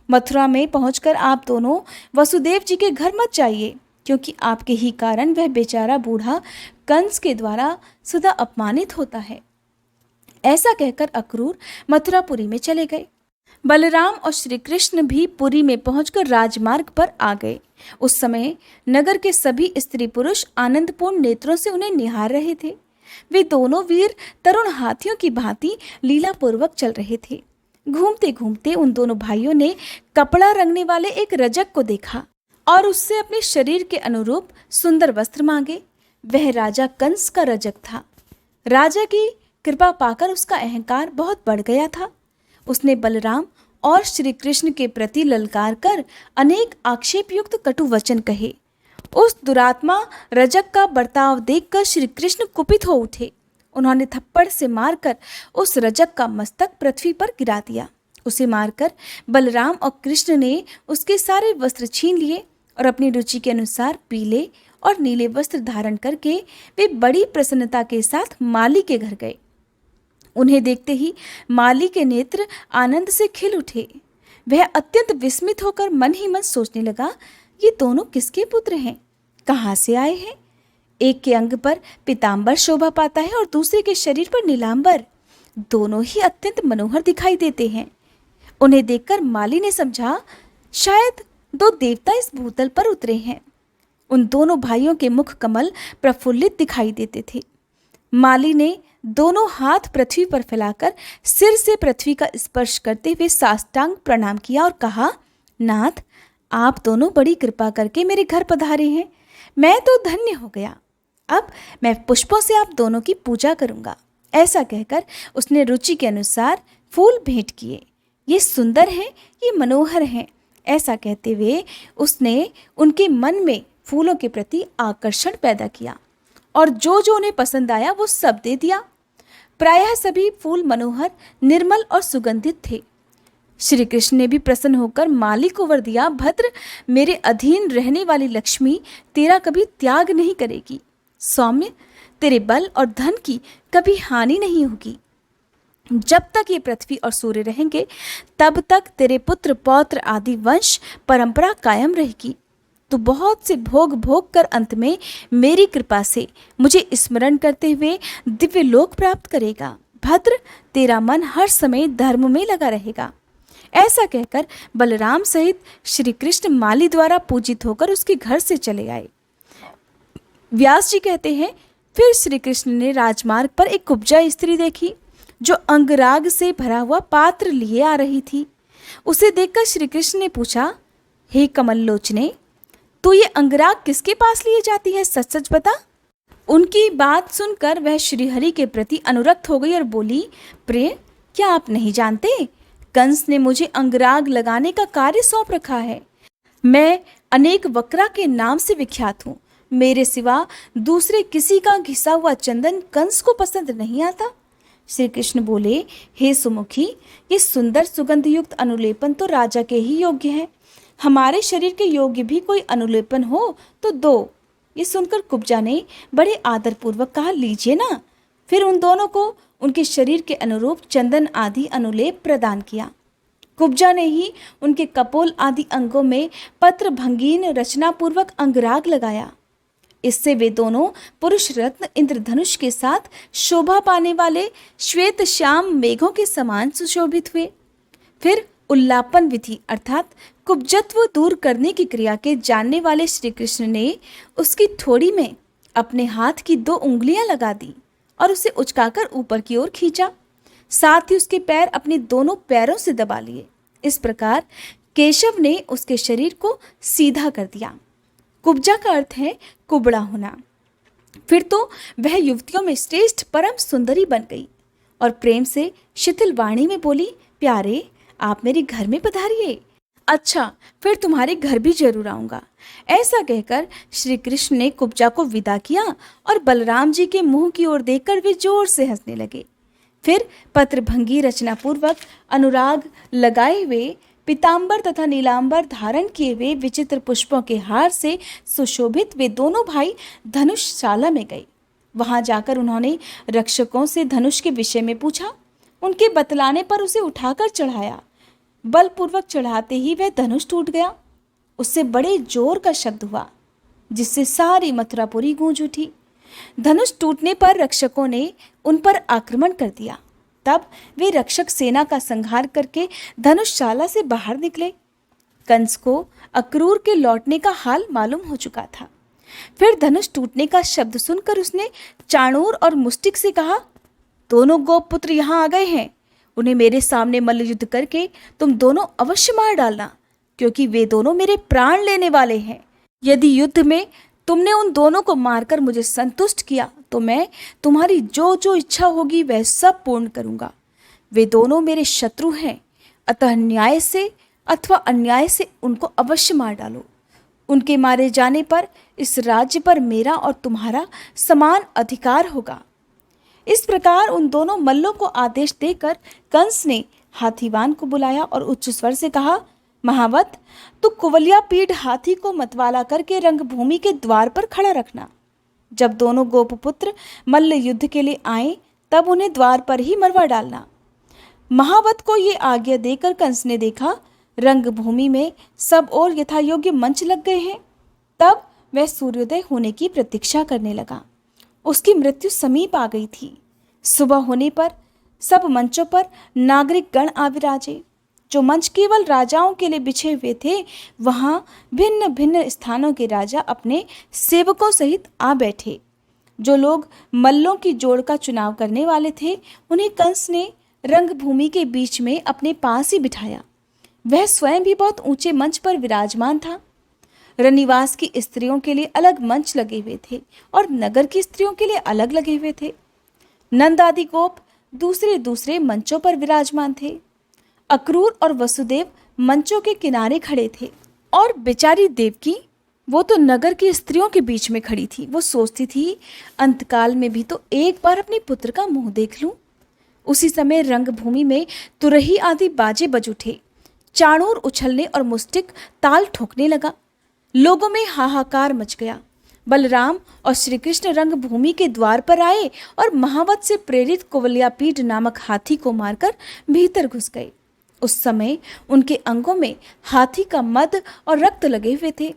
Speaker 1: मथुरा में पहुंचकर आप दोनों वसुदेव जी के घर मत जाइए, क्योंकि आपके ही कारण वह बेचारा बूढ़ा कंस के द्वारा सदा अपमानित होता है। ऐसा कहकर अक्रूर मथुरापुरी में चले गए। बलराम और श्री कृष्ण भी पुरी में पहुंचकर राजमार्ग पर आ गए। उस समय नगर के सभी स्त्री पुरुष आनंदपूर्ण नेत्रों से उन्हें निहार रहे थे। वे दोनों वीर तरुण हाथियों की भांति लीलापूर्वक चल रहे थे। घूमते घूमते उन दोनों भाइयों ने कपड़ा रंगने वाले एक रजक को देखा और उससे अपने शरीर के अनुरूप सुंदर वस्त्र मांगे। वह राजा कंस का रजक था। राजा की कृपा पाकर उसका अहंकार बहुत बढ़ गया था। उसने बलराम और श्री कृष्ण के प्रति ललकार कर अनेक आक्षेपयुक्त कटु वचन कहे। उस दुरात्मा रजक का बर्ताव देखकर श्री कृष्ण कुपित हो उठे। उन्होंने थप्पड़ से मारकर उस रजक का मस्तक पृथ्वी पर गिरा दिया। उसे मारकर बलराम और कृष्ण ने उसके सारे वस्त्र छीन लिए और अपनी रुचि के अनुसार पीले और नीले वस्त्र धारण करके वे बड़ी प्रसन्नता के साथ माली के घर गए। उन्हें देखते ही माली के नेत्र आनंद से खिल उठे। वह अत्यंत विस्मित होकर मन ही मन सोचने लगा, ये दोनों किसके पुत्र हैं, कहाँ से आए हैं। एक के अंग पर पीतांबर शोभा पाता है और दूसरे के शरीर पर नीलांबर। दोनों ही अत्यंत मनोहर दिखाई देते हैं। उन्हें देखकर माली ने समझा, शायद दो देवता इस भूतल पर उतरे हैं। उन दोनों भाइयों के मुख कमल प्रफुल्लित दिखाई देते थे। माली ने दोनों हाथ पृथ्वी पर फैलाकर सिर से पृथ्वी का स्पर्श करते हुए साष्टांग प्रणाम किया और कहा, नाथ, आप दोनों बड़ी कृपा करके मेरे घर पधारे हैं। मैं तो धन्य हो गया। अब मैं पुष्पों से आप दोनों की पूजा करूंगा। ऐसा कहकर उसने रुचि के अनुसार फूल भेंट किए। ये सुंदर हैं, ये मनोहर हैं। ऐसा कहते हुए उसने उनके मन में फूलों के प्रति आकर्षण पैदा किया और जो जो उन्हें पसंद आया वो सब दे दिया। प्रायः सभी फूल मनोहर, निर्मल और सुगंधित थे। श्री कृष्ण ने भी प्रसन्न होकर माली को वर दिया, भद्र, मेरे अधीन रहने वाली लक्ष्मी तेरा कभी त्याग नहीं करेगी। सौम्य, तेरे बल और धन की कभी हानि नहीं होगी। जब तक ये पृथ्वी और सूर्य रहेंगे तब तक तेरे पुत्र पौत्र आदि वंश परंपरा कायम रहेगी। तू बहुत से भोग भोग कर अंत में मेरी कृपा से मुझे स्मरण करते हुए दिव्य लोक प्राप्त करेगा। भद्र, तेरा मन हर समय धर्म में लगा रहेगा। ऐसा कहकर बलराम सहित श्री कृष्ण माली द्वारा पूजित होकर उसके घर से चले आए। व्यास जी कहते हैं, फिर श्री कृष्ण ने राजमार्ग पर एक कुब्जा स्त्री देखी जो अंगराग से भरा हुआ पात्र लिए आ रही थी। उसे देखकर श्री कृष्ण ने पूछा, हे कमल लोचने, तू ये अंगराग किसके पास लिए जाती है, सच सच बता। उनकी बात सुनकर वह श्रीहरि के प्रति अनुरक्त हो गई और बोली, प्रिय, क्या आप नहीं जानते, कंस ने मुझे अंगराग लगाने का कार्य सौंप रखा है। मैं अनेक वक्रा के नाम से विख्यात हूँ। मेरे सिवा दूसरे किसी का घिसा हुआ चंदन कंस को पसंद नहीं आता। श्री कृष्ण बोले, हे सुमुखी, ये सुंदर सुगंध युक्त अनुलेपन तो राजा के ही योग्य है। हमारे शरीर के योग्य भी कोई अनुलेपन हो तो दो। ये सुनकर कुब्जा ने बड़े आदरपूर्वक कहा, लीजिए ना। फिर उन दोनों को उनके शरीर के अनुरूप चंदन आदि अनुलेप प्रदान किया। कुब्जा ने ही उनके कपोल आदि अंगों में पत्र भंगीन रचनापूर्वक अंगराग लगाया। इससे वे दोनों पुरुष रत्न इंद्रधनुष के साथ शोभा पाने वाले श्वेत श्याम मेघों के समान सुशोभित हुए। फिर उल्लापन विधि अर्थात कुब्जत्व दूर करने की क्रिया के जानने वाले श्री कृष्ण ने उसकी ठोड़ी में अपने हाथ की 2 उंगलियां लगा दी और उसे उचकाकर ऊपर की ओर खींचा। साथ ही उसके पैर अपने दोनों पैरों से दबा लिए। इस प्रकार केशव ने उसके शरीर को सीधा कर दिया। कुब्जा का अर्थ है कुबड़ा होना। फिर तो वह युवतियों में श्रेष्ठ परम सुंदरी बन गई और प्रेम से शिथिल वाणी में बोली, प्यारे, आप मेरे घर में पधारिए। अच्छा, फिर तुम्हारे घर भी जरूर आऊंगा। ऐसा कहकर श्री कृष्ण ने कुब्जा को विदा किया और बलराम जी के मुंह की ओर देखकर वे जोर से हंसने लगे। फिर पत्रभंगी रचनापूर्वक अनुराग लगाए हुए पीतांबर तथा नीलांबर धारण किए हुए विचित्र पुष्पों के हार से सुशोभित वे दोनों भाई धनुषशाला में गए। वहां जाकर उन्होंने रक्षकों से धनुष के विषय में पूछा। उनके बतलाने पर उसे उठाकर चढ़ाया। बलपूर्वक चढ़ाते ही वह धनुष टूट गया। उससे बड़े जोर का शब्द हुआ जिससे सारी मथुरापुरी गूंज उठी। धनुष टूटने पर रक्षकों ने उन पर आक्रमण कर दिया। तब वे रक्षक सेना का संहार करके धनुषशाला से बाहर निकले। कंस को अक्रूर के लौटने का हाल मालूम हो चुका था। फिर धनुष टूटने का शब्द सुनकर उसने चाणूर और मुष्टिक से कहा, दोनों गोपपुत्र यहाँ आ गए हैं। उन्हें मेरे सामने मल्ल युद्ध करके तुम दोनों अवश्य मार डालना, क्योंकि वे दोनों मेरे प्राण लेने वाले हैं। यदि युद्ध में तुमने उन दोनों को मारकर मुझे संतुष्ट किया तो मैं तुम्हारी जो जो इच्छा होगी वह सब पूर्ण करूंगा। वे दोनों मेरे शत्रु हैं, अतः न्याय से अथवा अन्याय से उनको अवश्य मार डालो। उनके मारे जाने पर इस राज्य पर मेरा और तुम्हारा समान अधिकार होगा। इस प्रकार उन दोनों मल्लों को आदेश देकर कंस ने हाथीवान को बुलाया और उच्च स्वर से कहा, महावत, तू कुवलिया पीठ हाथी को मतवाला करके रंगभूमि के द्वार पर खड़ा रखना। जब दोनों गोपपुत्र मल्ल युद्ध के लिए आए तब उन्हें द्वार पर ही मरवा डालना। महावत को ये आज्ञा देकर कंस ने देखा रंगभूमि में सब और यथायोग्य मंच लग गए हैं। तब वह सूर्योदय होने की प्रतीक्षा करने लगा। उसकी मृत्यु समीप आ गई थी। सुबह होने पर सब मंचों पर नागरिक गण आ विराजे। जो मंच केवल राजाओं के लिए बिछे हुए थे, वहां भिन्न भिन्न स्थानों के राजा अपने सेवकों सहित आ बैठे। जो लोग मल्लों की जोड़ का चुनाव करने वाले थे, उन्हें कंस ने रंगभूमि के बीच में अपने पास ही बिठाया। वह स्वयं भी बहुत ऊंचे मंच पर विराजमान था। रनिवास की स्त्रियों के लिए अलग मंच लगे हुए थे और नगर की स्त्रियों के लिए अलग लगे हुए थे। नंद आदि गोप दूसरे दूसरे मंचों पर विराजमान थे। अक्रूर और वसुदेव मंचों के किनारे खड़े थे और बेचारी देवकी, वो तो नगर की स्त्रियों के बीच में खड़ी थी। वो सोचती थी, अंतकाल में भी तो एक बार अपने पुत्र का मुंह देख लूं। उसी समय रंगभूमि में तुरही आदि बाजे बज उठे। चाणूर उछलने और मुस्टिक ताल ठोकने लगा। लोगों में हाहाकार मच गया। बलराम और श्री कृष्ण रंगभूमि के द्वार पर आए और महावत से प्रेरित कुवलयापीड नामक हाथी को मारकर भीतर घुस गए। उस समय उनके अंगों में हाथी का मद और रक्त लगे हुए थे।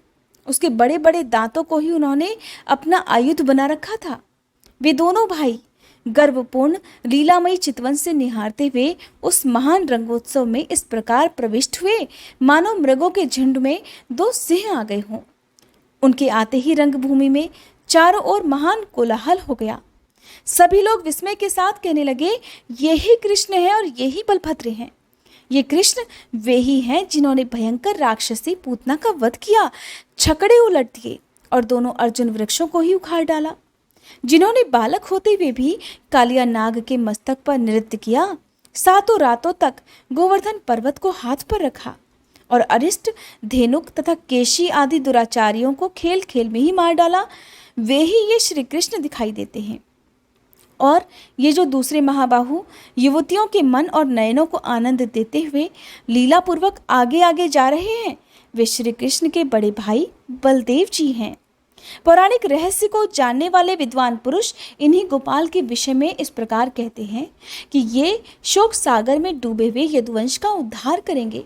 Speaker 1: उसके बड़े बड़े दांतों को ही उन्होंने अपना आयुध बना रखा था। वे दोनों भाई गर्वपूर्ण लीलामयी चितवन से निहारते हुए उस महान रंगोत्सव में इस प्रकार प्रविष्ट हुए, मानो मृगों के झुंड में दो सिंह आ गए हों। उनके आते ही रंगभूमि में चारों ओर महान कोलाहल हो गया। सभी लोग विस्मय के साथ कहने लगे, ये ही कृष्ण है और ये ही बलभद्र हैं। ये कृष्ण वे ही हैं जिन्होंने भयंकर राक्षसी पूतना का वध किया, छकड़े उलट दिए और दोनों अर्जुन वृक्षों को ही उखाड़ डाला। जिन्होंने बालक होते हुए भी कालिया नाग के मस्तक पर नृत्य किया, सातों रातों तक गोवर्धन पर्वत को हाथ पर रखा और अरिष्ट, धेनुक तथा केशी आदि दुराचारियों को खेल खेल में ही मार डाला, वे ही ये श्री कृष्ण दिखाई देते हैं। और ये जो दूसरे महाबाहु युवतियों के मन और नयनों को आनंद देते हुए लीलापूर्वक आगे आगे जा रहे हैं, वे श्री कृष्ण के बड़े भाई बलदेव जी हैं। पौराणिक रहस्य को जानने वाले विद्वान पुरुष इन्हीं गोपाल के विषय में इस प्रकार कहते हैं कि ये शोक सागर में डूबे हुए यदुवंश का उद्धार करेंगे।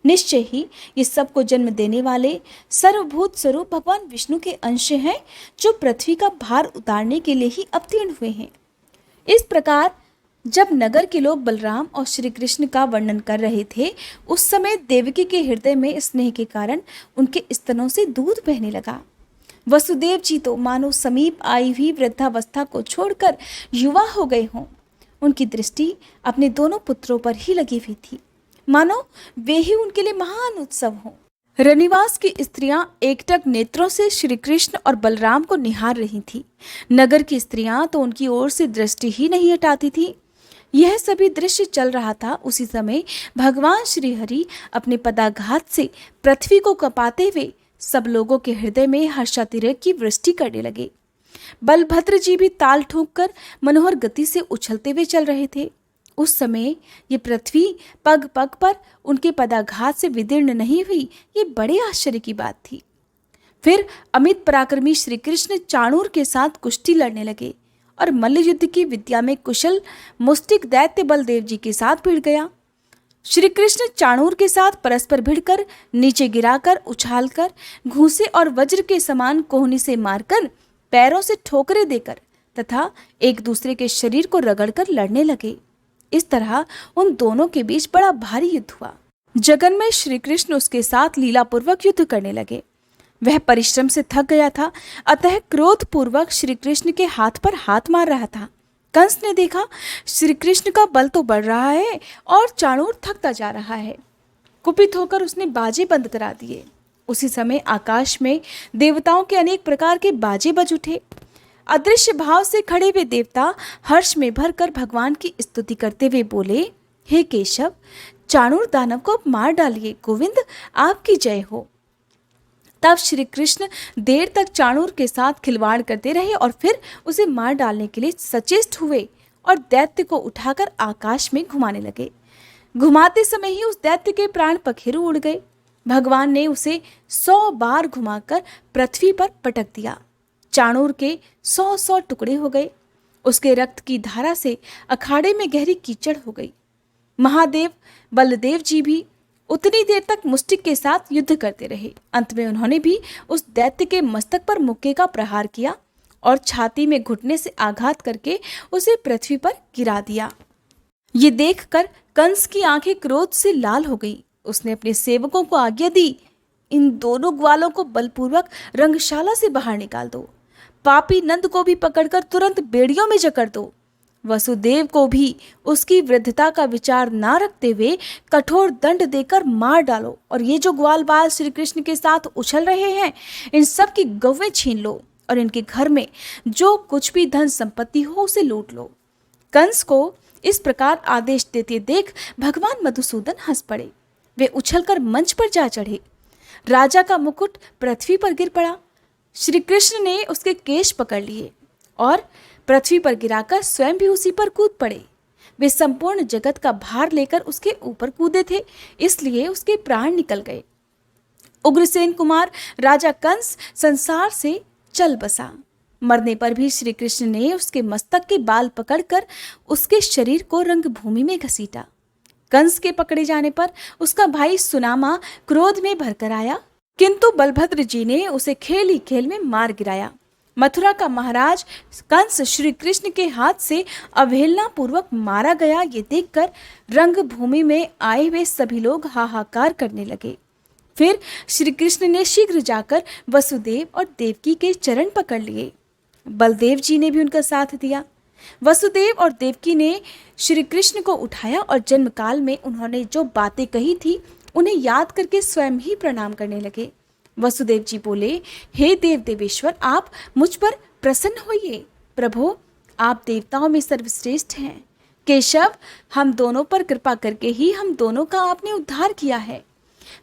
Speaker 1: निश्चय ही ये सबको जन्म देने वाले सर्वभूत स्वरूप भगवान विष्णु के अंश हैं, जो पृथ्वी का भार उतारने के लिए ही अवतीर्ण हुए हैं। इस प्रकार जब नगर के लोग बलराम और श्री कृष्ण का वर्णन कर रहे थे, उस समय देवकी के हृदय में स्नेह के कारण उनके स्तनों से दूध बहने लगा। वसुदेव जी तो मानो समीप आई हुई वृद्धावस्था को छोड़कर युवा हो गए हों। उनकी दृष्टि अपने दोनों पुत्रों पर ही लगी हुई थी, मानो वे ही उनके लिए महान उत्सव हों। रनिवास की स्त्रियां एकटक नेत्रों से श्री कृष्ण और बलराम को निहार रही थीं। नगर की स्त्रियां तो उनकी ओर से दृष्टि ही नहीं हटाती थीं। यह सभी दृश्य चल रहा था। उसी समय भगवान श्री हरि अपने पदाघात से पृथ्वी को कपाते हुए सब लोगों के हृदय में हर्षातिरेक की वृष्टि करने लगे। बलभद्र जी भी ताल ठोककर मनोहर गति से उछलते हुए चल रहे थे। उस समय ये पृथ्वी पग पग पर उनके पदाघात से विदीर्ण नहीं हुई, ये बड़े आश्चर्य की बात थी। फिर अमित पराक्रमी श्री कृष्ण चाणूर के साथ कुश्ती लड़ने लगे और मल्ल युद्ध की विद्या में कुशल मुष्टिक दैत्य बलदेव जी के साथ भिड़ गया। श्री कृष्ण चाणूर के साथ परस्पर भिड़कर, नीचे गिराकर, उछालकर, घूंसे और वज्र के समान कोहनी से मारकर, पैरों से ठोकरें देकर तथा एक दूसरे के शरीर को रगड़कर लड़ने लगे। इस तरह उन दोनों के बीच बड़ा भारी युद्ध हुआ। जगन में श्री कृष्ण उसके साथ लीलापूर्वक युद्ध करने लगे। वह परिश्रम से थक गया था, अतः क्रोधपूर्वक श्री कृष्ण के हाथ पर हाथ मार रहा था। कंस ने देखा श्री कृष्ण का बल तो बढ़ रहा है और चाणूर थकता जा रहा है। कुपित होकर उसने बाजे बंद करा दिए। उसी समय आकाश में देवताओं के अनेक प्रकार के बाजे बज उठे। अदृश्य भाव से खड़े हुए देवता हर्ष में भरकर भगवान की स्तुति करते हुए बोले, हे केशव, चाणूर दानव को मार डालिए, गोविंद आपकी जय हो। तब श्री कृष्ण देर तक चाणूर के साथ खिलवाड़ करते रहे और फिर उसे मार डालने के लिए सचेष्ट हुए और दैत्य को उठाकर आकाश में घुमाने लगे। घुमाते समय ही उस दैत्य के प्राण पखेरु उड़ गए। भगवान ने उसे 100 बार घुमाकर पृथ्वी पर पटक दिया। चाणूर के 100 टुकड़े हो गए। उसके रक्त की धारा से अखाड़े में गहरी कीचड़ हो गई। महादेव बलदेव जी भी उतनी देर तक मुष्टिक के साथ युद्ध करते रहे। अंत में उन्होंने भी उस दैत्य के मस्तक पर मुक्के का प्रहार किया और छाती में घुटने से आघात करके उसे पृथ्वी पर गिरा दिया। ये देखकर कंस की आंखें क्रोध से लाल हो गई। उसने अपने सेवकों को आज्ञा दी, इन दोनों ग्वालों को बलपूर्वक रंगशाला से बाहर निकाल दो। पापी नंद को भी पकड़कर तुरंत बेड़ियों में जकड़ दो। वसुदेव को भी उसकी वृद्धता का विचार ना रखते हुए कठोर दंड देकर मार डालो, और ये जो ग्वाल बाल श्री कृष्ण के साथ उछल रहे हैं, इन सब की गौवें छीन लो और इनके घर में जो कुछ भी धन संपत्ति हो उसे लूट लो। कंस को इस प्रकार आदेश देते देख भगवान मधुसूदन हंस पड़े। वे उछलकर मंच पर जा चढ़े। राजा का मुकुट पृथ्वी पर गिर पड़ा। श्री कृष्ण ने उसके केश पकड़ लिए और पृथ्वी पर गिराकर स्वयं भी उसी पर कूद पड़े। वे संपूर्ण जगत का भार लेकर उसके ऊपर कूदे थे, इसलिए उसके प्राण निकल गए। उग्रसेन कुमार राजा कंस संसार से चल बसा। मरने पर भी श्री कृष्ण ने उसके मस्तक के बाल पकड़कर उसके शरीर को रंगभूमि में घसीटा। कंस के पकड़े जाने पर उसका भाई सुनामा क्रोध में भरकर आया, किंतु बलभद्र जी ने उसे खेल ही खेल में मार गिराया। मथुरा का महाराज कंस श्री कृष्ण के हाथ से अवहेलना पूर्वक मारा गया, ये देखकर रंगभूमि में आए हुए सभी लोग हाहाकार करने लगे। फिर श्री कृष्ण ने शीघ्र जाकर वसुदेव और देवकी के चरण पकड़ लिए। बलदेव जी ने भी उनका साथ दिया। वसुदेव और देवकी ने श्री कृष्ण को उठाया और जन्म काल में उन्होंने जो बातें कही थी उन्हें याद करके स्वयं ही प्रणाम करने लगे। वसुदेव जी बोले, हे देव देवेश्वर, आप मुझ पर प्रसन्न होइए। प्रभु, आप देवताओं में सर्वश्रेष्ठ हैं। केशव, हम दोनों पर कृपा करके ही हम दोनों का आपने उद्धार किया है।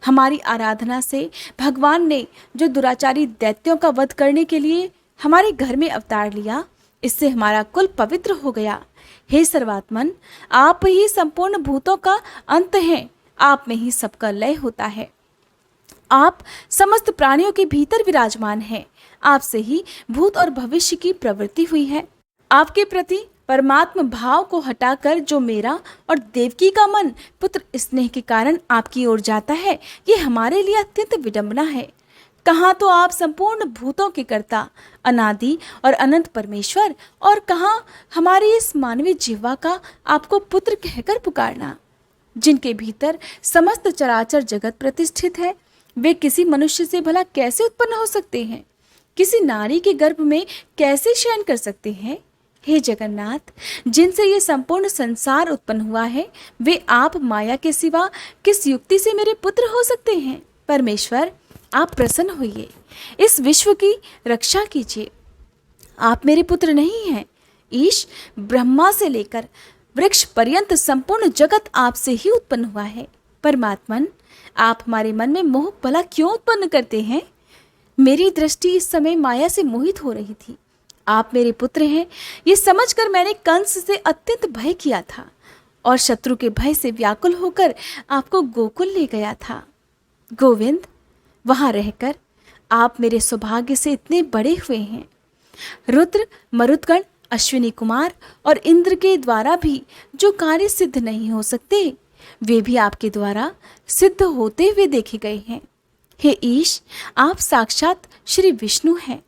Speaker 1: हमारी आराधना से भगवान ने जो दुराचारी दैत्यों का वध करने के लिए हमारे घर में अवतार लिया, इससे हमारा कुल पवित्र हो गया। हे सर्वात्मन, आप ही संपूर्ण भूतों का अंत हैं, आप में ही सबका लय होता है। आप समस्त प्राणियों के भीतर विराजमान हैं, आपसे ही भूत और भविष्य की प्रवृत्ति हुई है। आपके प्रति परमात्म भाव को हटाकर जो मेरा और देवकी का मन पुत्र स्नेह के कारण आपकी ओर जाता है, ये हमारे लिए अत्यंत विडंबना है। कहाँ तो आप संपूर्ण भूतों के कर्ता, अनादि और अनंत परमेश्वर, और कहाँ हमारी इस मानवीय जीवा का आपको पुत्र कहकर पुकारना। जिनके भीतर समस्त चराचर जगत प्रतिष्ठित है, वे किसी मनुष्य से भला कैसे उत्पन्न हो सकते हैं? किसी नारी के गर्भ में कैसे शयन कर सकते हैं? हे जगन्नाथ, जिनसे ये संपूर्ण संसार उत्पन्न हुआ है, वे आप माया के सिवा किस युक्ति से मेरे पुत्र हो सकते हैं? परमेश्वर, आप प्रसन्न होइए, इस विश्व की रक्षा कीजिए। आप मेरे पुत्र नहीं हैं। ईश, ब्रह्मा से लेकर वृक्ष पर्यंत संपूर्ण जगत आपसे ही उत्पन्न हुआ है। परमात्मन, आप हमारे मन में मोह भला क्यों उत्पन्न करते हैं? मेरी दृष्टि इस समय माया से मोहित हो रही थी। आप मेरे पुत्र हैं, ये समझकर मैंने कंस से अत्यंत भय किया था और शत्रु के भय से व्याकुल होकर आपको गोकुल ले गया था। गोविंद, वहां रहकर आप मेरे सौभाग्य से इतने बड़े हुए हैं। रुद्र, मरुदगण, अश्विनी कुमार और इंद्र के द्वारा भी जो कार्य सिद्ध नहीं हो सकते, वे भी आपके द्वारा सिद्ध होते हुए देखे गए हैं। हे ईश, आप साक्षात श्री विष्णु हैं।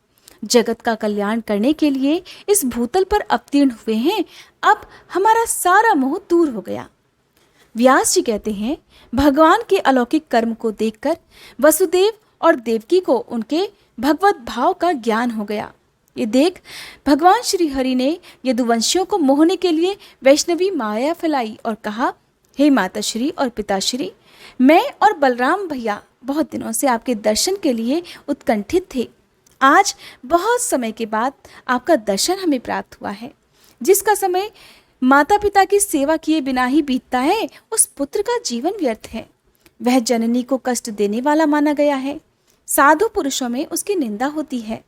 Speaker 1: जगत का कल्याण करने के लिए इस भूतल पर अवतीर्ण हुए हैं। अब हमारा सारा मोह दूर हो गया। व्यास जी कहते हैं, भगवान के अलौकिक कर्म को देखकर वसुदेव और देवकी को उनके भगवत भाव का ज्ञान हो गया। ये देख भगवान श्री हरि ने यदुवंशियों को मोहने के लिए वैष्णवी माया फैलाई और कहा, हे माताश्री और पिताश्री, मैं और बलराम भैया बहुत दिनों से आपके दर्शन के लिए उत्कंठित थे। आज बहुत समय के बाद आपका दर्शन हमें प्राप्त हुआ है। जिसका समय माता पिता की सेवा किए बिना ही बीतता है, उस पुत्र का जीवन व्यर्थ है। वह जननी को कष्ट देने वाला माना गया है। साधु पुरुषों में उसकी निंदा होती है।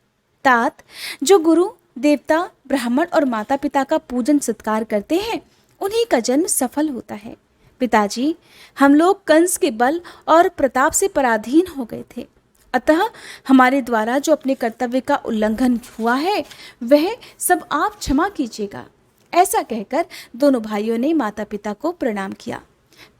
Speaker 1: तात, जो गुरु, देवता, ब्राह्मण और माता पिता का पूजन सत्कार करते हैं, उन्हीं का जन्म सफल होता है। पिताजी, हम लोग कंस के बल और प्रताप से पराधीन हो गए थे, अतः हमारे द्वारा जो अपने कर्तव्य का उल्लंघन हुआ है, वह सब आप क्षमा कीजिएगा। ऐसा कहकर दोनों भाइयों ने माता पिता को प्रणाम किया।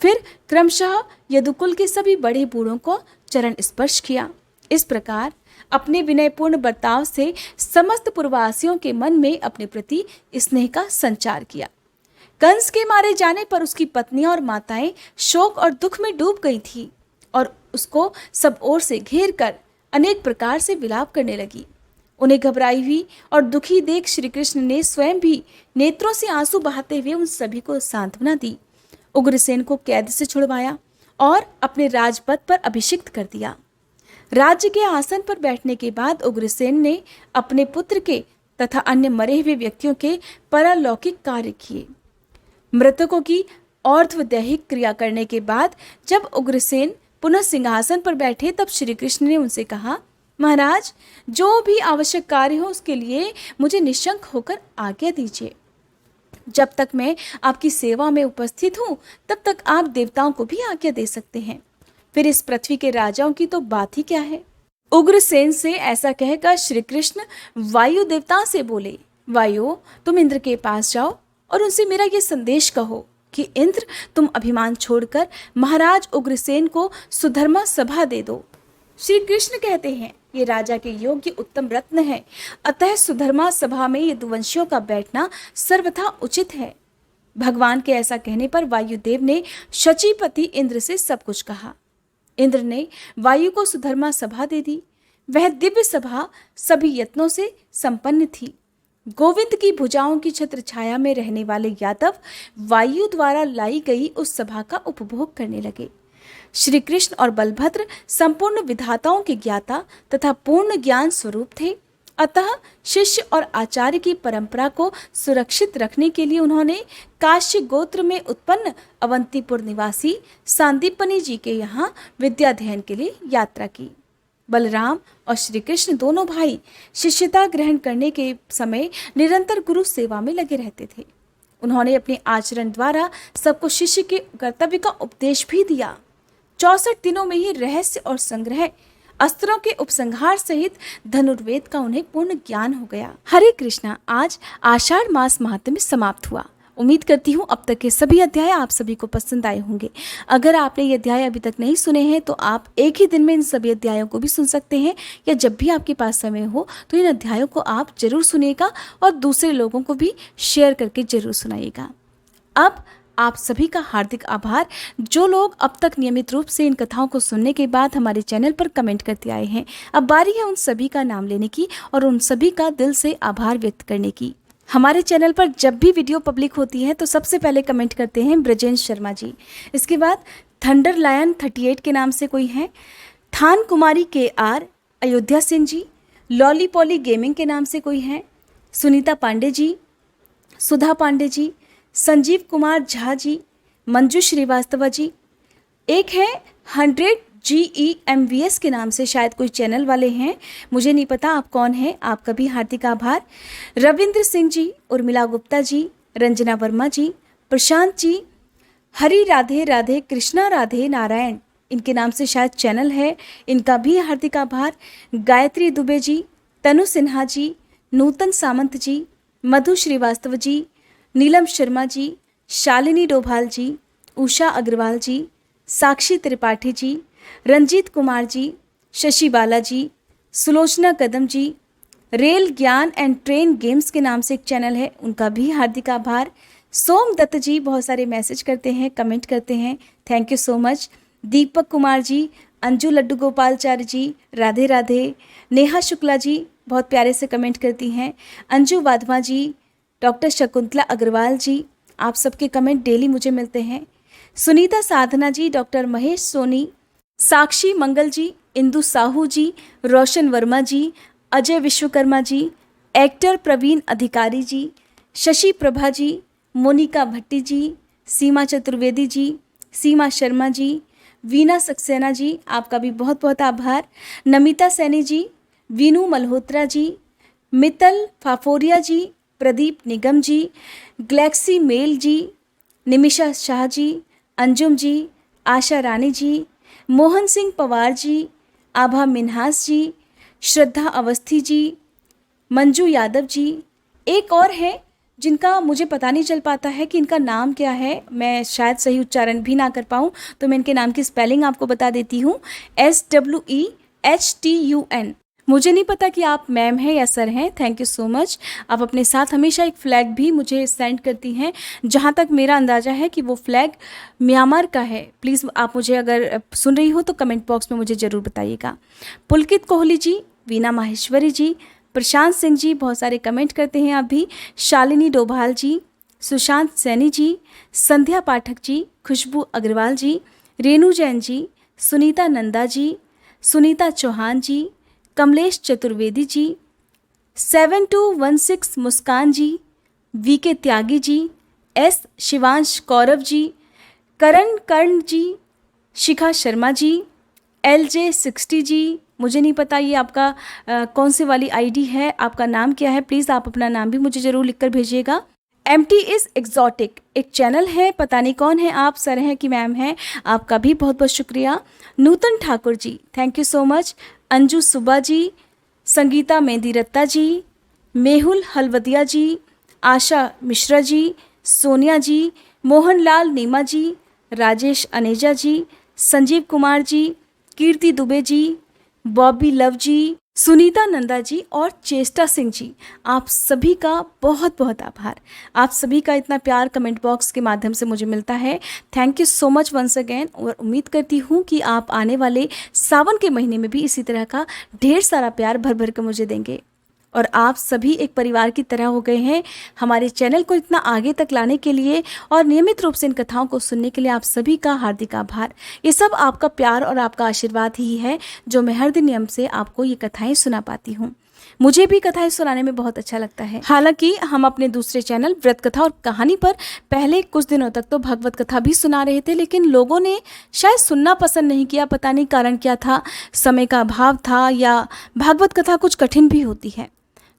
Speaker 1: फिर क्रमशः यदुकुल के सभी बड़े बूढ़ों को चरण स्पर्श किया। इस प्रकार अपने विनयपूर्ण बर्ताव से समस्त पूर्ववासियों के मन में अपने प्रति स्नेह का संचार किया। कंस के मारे जाने पर उसकी पत्नियां और माताएं शोक और दुख में डूब गई थी और उसको सब ओर से घेर कर अनेक प्रकार से विलाप करने लगी। उन्हें घबराई हुई और दुखी देख श्री कृष्ण ने स्वयं भी नेत्रों से आंसू बहाते हुए उन सभी को सांत्वना दी। उग्रसेन को कैद से छुड़वाया और अपने राजपद पर अभिषिक्त कर दिया। राज्य के आसन पर बैठने के बाद उग्रसेन ने अपने पुत्र के तथा अन्य मरे हुए व्यक्तियों के परलौकिक कार्य किए। मृतकों की और्ध्वदैहिक क्रिया करने के बाद जब उग्रसेन पुनः सिंहासन पर बैठे तब श्री कृष्ण ने उनसे कहा, महाराज, जो भी आवश्यक कार्य हो उसके लिए मुझे निशंक होकर आज्ञा दीजिए। जब तक मैं आपकी सेवा में उपस्थित हूँ तब तक आप देवताओं को भी आज्ञा दे सकते हैं, फिर इस पृथ्वी के राजाओं की तो बात ही क्या है। उग्रसेन से ऐसा कहकर श्री कृष्ण वायु देवता से बोले, वायु, तुम इंद्र के पास जाओ और उनसे मेरा ये संदेश कहो कि इंद्र, तुम अभिमान छोड़कर महाराज उग्रसेन को सुधर्मा सभा दे दो। श्री कृष्ण कहते हैं, ये राजा के योग्य उत्तम रत्न है, अतः सुधर्मा सभा में यदुवंशियों का बैठना सर्वथा उचित है। भगवान के ऐसा कहने पर वायुदेव ने शचीपति इंद्र से सब कुछ कहा। इंद्र ने वायु को सुधर्मा सभा दे दी। वह दिव्य सभा सभी यत्नों से संपन्न थी। गोविंद की भुजाओं की छत्र छाया में रहने वाले यादव वायु द्वारा लाई गई उस सभा का उपभोग करने लगे। श्री कृष्ण और बलभद्र संपूर्ण विधाताओं के ज्ञाता तथा पूर्ण ज्ञान स्वरूप थे, अतः शिष्य और आचार्य की परंपरा को सुरक्षित रखने के लिए उन्होंने काश्य गोत्र में उत्पन्न अवंतीपुर निवासी सांदीपनी जी के यहाँ विद्याध्ययन के लिए यात्रा की। बलराम और श्री कृष्ण दोनों भाई शिष्यता ग्रहण करने के समय निरंतर गुरु सेवा में लगे रहते थे। उन्होंने अपने आचरण द्वारा सबको शिष्य के कर्तव्य का उपदेश भी दिया। 64 दिनों में ही रहस्य और संग्रह, अस्त्रों के उपसंहार सहित धनुर्वेद का उन्हें पूर्ण ज्ञान हो गया। हरे कृष्णा। आज आषाढ़ मास महात्म्य समाप्त हुआ। उम्मीद करती हूँ अब तक के सभी अध्याय आप सभी को पसंद आए होंगे। अगर आपने ये अध्याय अभी तक नहीं सुने हैं तो आप एक ही दिन में इन सभी अध्यायों को भी सुन सकते हैं, या जब भी आपके पास समय हो तो इन अध्यायों को आप जरूर सुनिएगा और दूसरे लोगों को भी शेयर करके जरूर सुनाइएगा। अब आप सभी का हार्दिक आभार, जो लोग अब तक नियमित रूप से इन कथाओं को सुनने के बाद हमारे चैनल पर कमेंट करते आए हैं। अब बारी है उन सभी का नाम लेने की और उन सभी का दिल से आभार व्यक्त करने की। हमारे चैनल पर जब भी वीडियो पब्लिक होती है तो सबसे पहले कमेंट करते हैं ब्रजेंद्र शर्मा जी। इसके बाद थंडर लायन 38 के नाम से कोई है, थान कुमारी KR, Ayodhya Singh ji, lolly poly gaming के नाम से कोई है, सुनीता पांडे जी, सुधा पांडे जी, संजीव कुमार झा जी, मंजू श्रीवास्तव जी। एक है 100 GEMVS के नाम से, शायद कोई चैनल वाले हैं, मुझे नहीं पता आप कौन हैं, आपका भी हार्दिक आभार। रविंद्र सिंह जी, उर्मिला गुप्ता जी, रंजना वर्मा जी, प्रशांत जी, हरि राधे राधे कृष्णा राधे नारायण, इनके नाम से शायद चैनल है, इनका भी हार्दिक आभार। गायत्री दुबे जी, तनु सिन्हा जी, नूतन सामंत जी, मधु श्रीवास्तव जी, नीलम शर्मा जी, शालिनी डोभाल जी, उषा अग्रवाल जी, साक्षी त्रिपाठी जी, रंजीत कुमार जी, शशि बाला जी, सुलोचना कदम जी, रेल ज्ञान एंड ट्रेन गेम्स के नाम से एक चैनल है, उनका भी हार्दिक आभार। सोम दत्त जी बहुत सारे मैसेज करते हैं, कमेंट करते हैं, thank you so much. Deepak Kumar ji, Anju Laddu गोपालचार्य जी, राधे राधे। नेहा शुक्ला जी बहुत प्यारे से कमेंट करती हैं। अंजू वाधवा जी, डॉक्टर शकुंतला अग्रवाल जी, आप सबके कमेंट डेली मुझे मिलते हैं। सुनीता साधना जी, डॉक्टर महेश सोनी, साक्षी मंगल जी, इंदु साहू जी, रोशन वर्मा जी, अजय विश्वकर्मा जी, एक्टर प्रवीण अधिकारी जी, शशि प्रभा जी, मोनिका भट्टी जी, सीमा चतुर्वेदी जी, सीमा शर्मा जी, वीना सक्सेना जी, आपका भी बहुत बहुत आभार। नमिता सैनी जी, वीनू मल्होत्रा जी, मित्तल फाफोरिया जी, प्रदीप निगम जी, ग्लैक्सी मेल जी, निमिषा शाह जी, अंजुम जी, आशा रानी जी, मोहन सिंह पवार जी, आभा मिन्हास जी, श्रद्धा अवस्थी जी, मंजू यादव जी। एक और है जिनका मुझे पता नहीं चल पाता है कि इनका नाम क्या है, मैं शायद सही उच्चारण भी ना कर पाऊँ, तो मैं इनके नाम की स्पेलिंग आपको बता देती हूँ। SWEHTUN। मुझे नहीं पता कि आप मैम हैं या सर हैं। Thank you so much. आप अपने साथ हमेशा एक फ़्लैग भी मुझे सेंड करती हैं, जहाँ तक मेरा अंदाज़ा है कि वो फ़्लैग म्यांमार का है। प्लीज़ आप मुझे अगर सुन रही हो तो कमेंट बॉक्स में मुझे ज़रूर बताइएगा। पुलकित कोहली जी, वीना माहेश्वरी जी, प्रशांत सिंह जी बहुत सारे कमेंट करते हैं आप भी, शालिनी डोभाल जी, सुशांत सैनी जी, संध्या पाठक जी, खुशबू अग्रवाल जी, रेणु जैन जी, सुनीता नंदा जी, सुनीता चौहान जी, कमलेश चतुर्वेदी जी, 7216 मुस्कान जी, वीके त्यागी जी, एस शिवांश कौरव जी, करण कर्ण जी, शिखा शर्मा जी, LJ60 जी, मुझे नहीं पता ये आपका कौन सी वाली आईडी है, आपका नाम क्या है, प्लीज़ आप अपना नाम भी मुझे ज़रूर लिखकर भेजिएगा। MT इज़ एग्जॉटिक एक चैनल है, पता नहीं कौन है आप, सर हैं कि मैम हैं, आपका भी बहुत बहुत शुक्रिया। Nutan Thakur ji, thank you so much. Anju Suba ji, Sangeeta Mehndi Ratta ji, Mehul Halvadiya ji, Asha Mishra ji, Sonia ji, Mohanlal Nima ji, Rajesh Aneja ji, Sanjeev Kumar ji, Kirti Dubey ji, Bobby Love ji, Sunita Nanda ji और चेष्टा सिंह जी, आप सभी का बहुत बहुत आभार। आप सभी का इतना प्यार कमेंट बॉक्स के माध्यम से मुझे मिलता है। Thank you so much once again. और उम्मीद करती हूँ कि आप आने वाले सावन के महीने में भी इसी तरह का ढेर सारा प्यार भर भर कर मुझे देंगे। और आप सभी एक परिवार की तरह हो गए हैं हमारे चैनल को इतना आगे तक लाने के लिए और नियमित रूप से इन कथाओं को सुनने के लिए आप सभी का हार्दिक आभार। ये सब आपका प्यार और आपका आशीर्वाद ही है जो मैं हर दिन नियम से आपको ये कथाएं सुना पाती हूँ। मुझे भी कथाएं सुनाने में बहुत अच्छा लगता है। हालांकि हम अपने दूसरे चैनल व्रत कथा और कहानी पर पहले कुछ दिनों तक तो भगवत कथा भी सुना रहे थे, लेकिन लोगों ने शायद सुनना पसंद नहीं किया। पता नहीं कारण क्या था, समय का अभाव था या भागवत कथा कुछ कठिन भी होती है,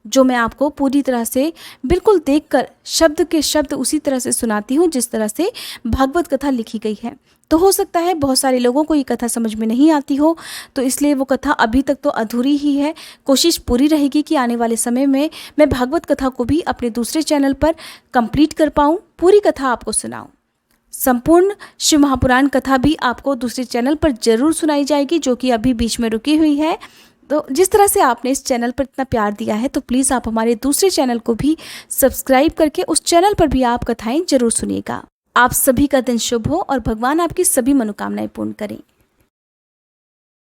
Speaker 1: जो मैं आपको पूरी तरह से बिल्कुल देखकर शब्द के शब्द उसी तरह से सुनाती हूँ जिस तरह से भागवत कथा लिखी गई है। तो हो सकता है बहुत सारे लोगों को ये कथा समझ में नहीं आती हो, तो इसलिए वो कथा अभी तक तो अधूरी ही है। कोशिश पूरी रहेगी कि आने वाले समय में मैं भागवत कथा को भी अपने दूसरे चैनल पर कंप्लीट कर पाऊँ, पूरी कथा आपको सुनाऊँ। संपूर्ण शिव महापुराण कथा भी आपको दूसरे चैनल पर जरूर सुनाई जाएगी, जो कि अभी बीच में रुकी हुई है। तो जिस तरह से आपने इस चैनल पर इतना प्यार दिया है, तो प्लीज़ आप हमारे दूसरे चैनल को भी सब्सक्राइब करके उस चैनल पर भी आप कथाएं जरूर सुनिएगा। आप सभी का दिन शुभ हो और भगवान आपकी सभी मनोकामनाएं पूर्ण करें।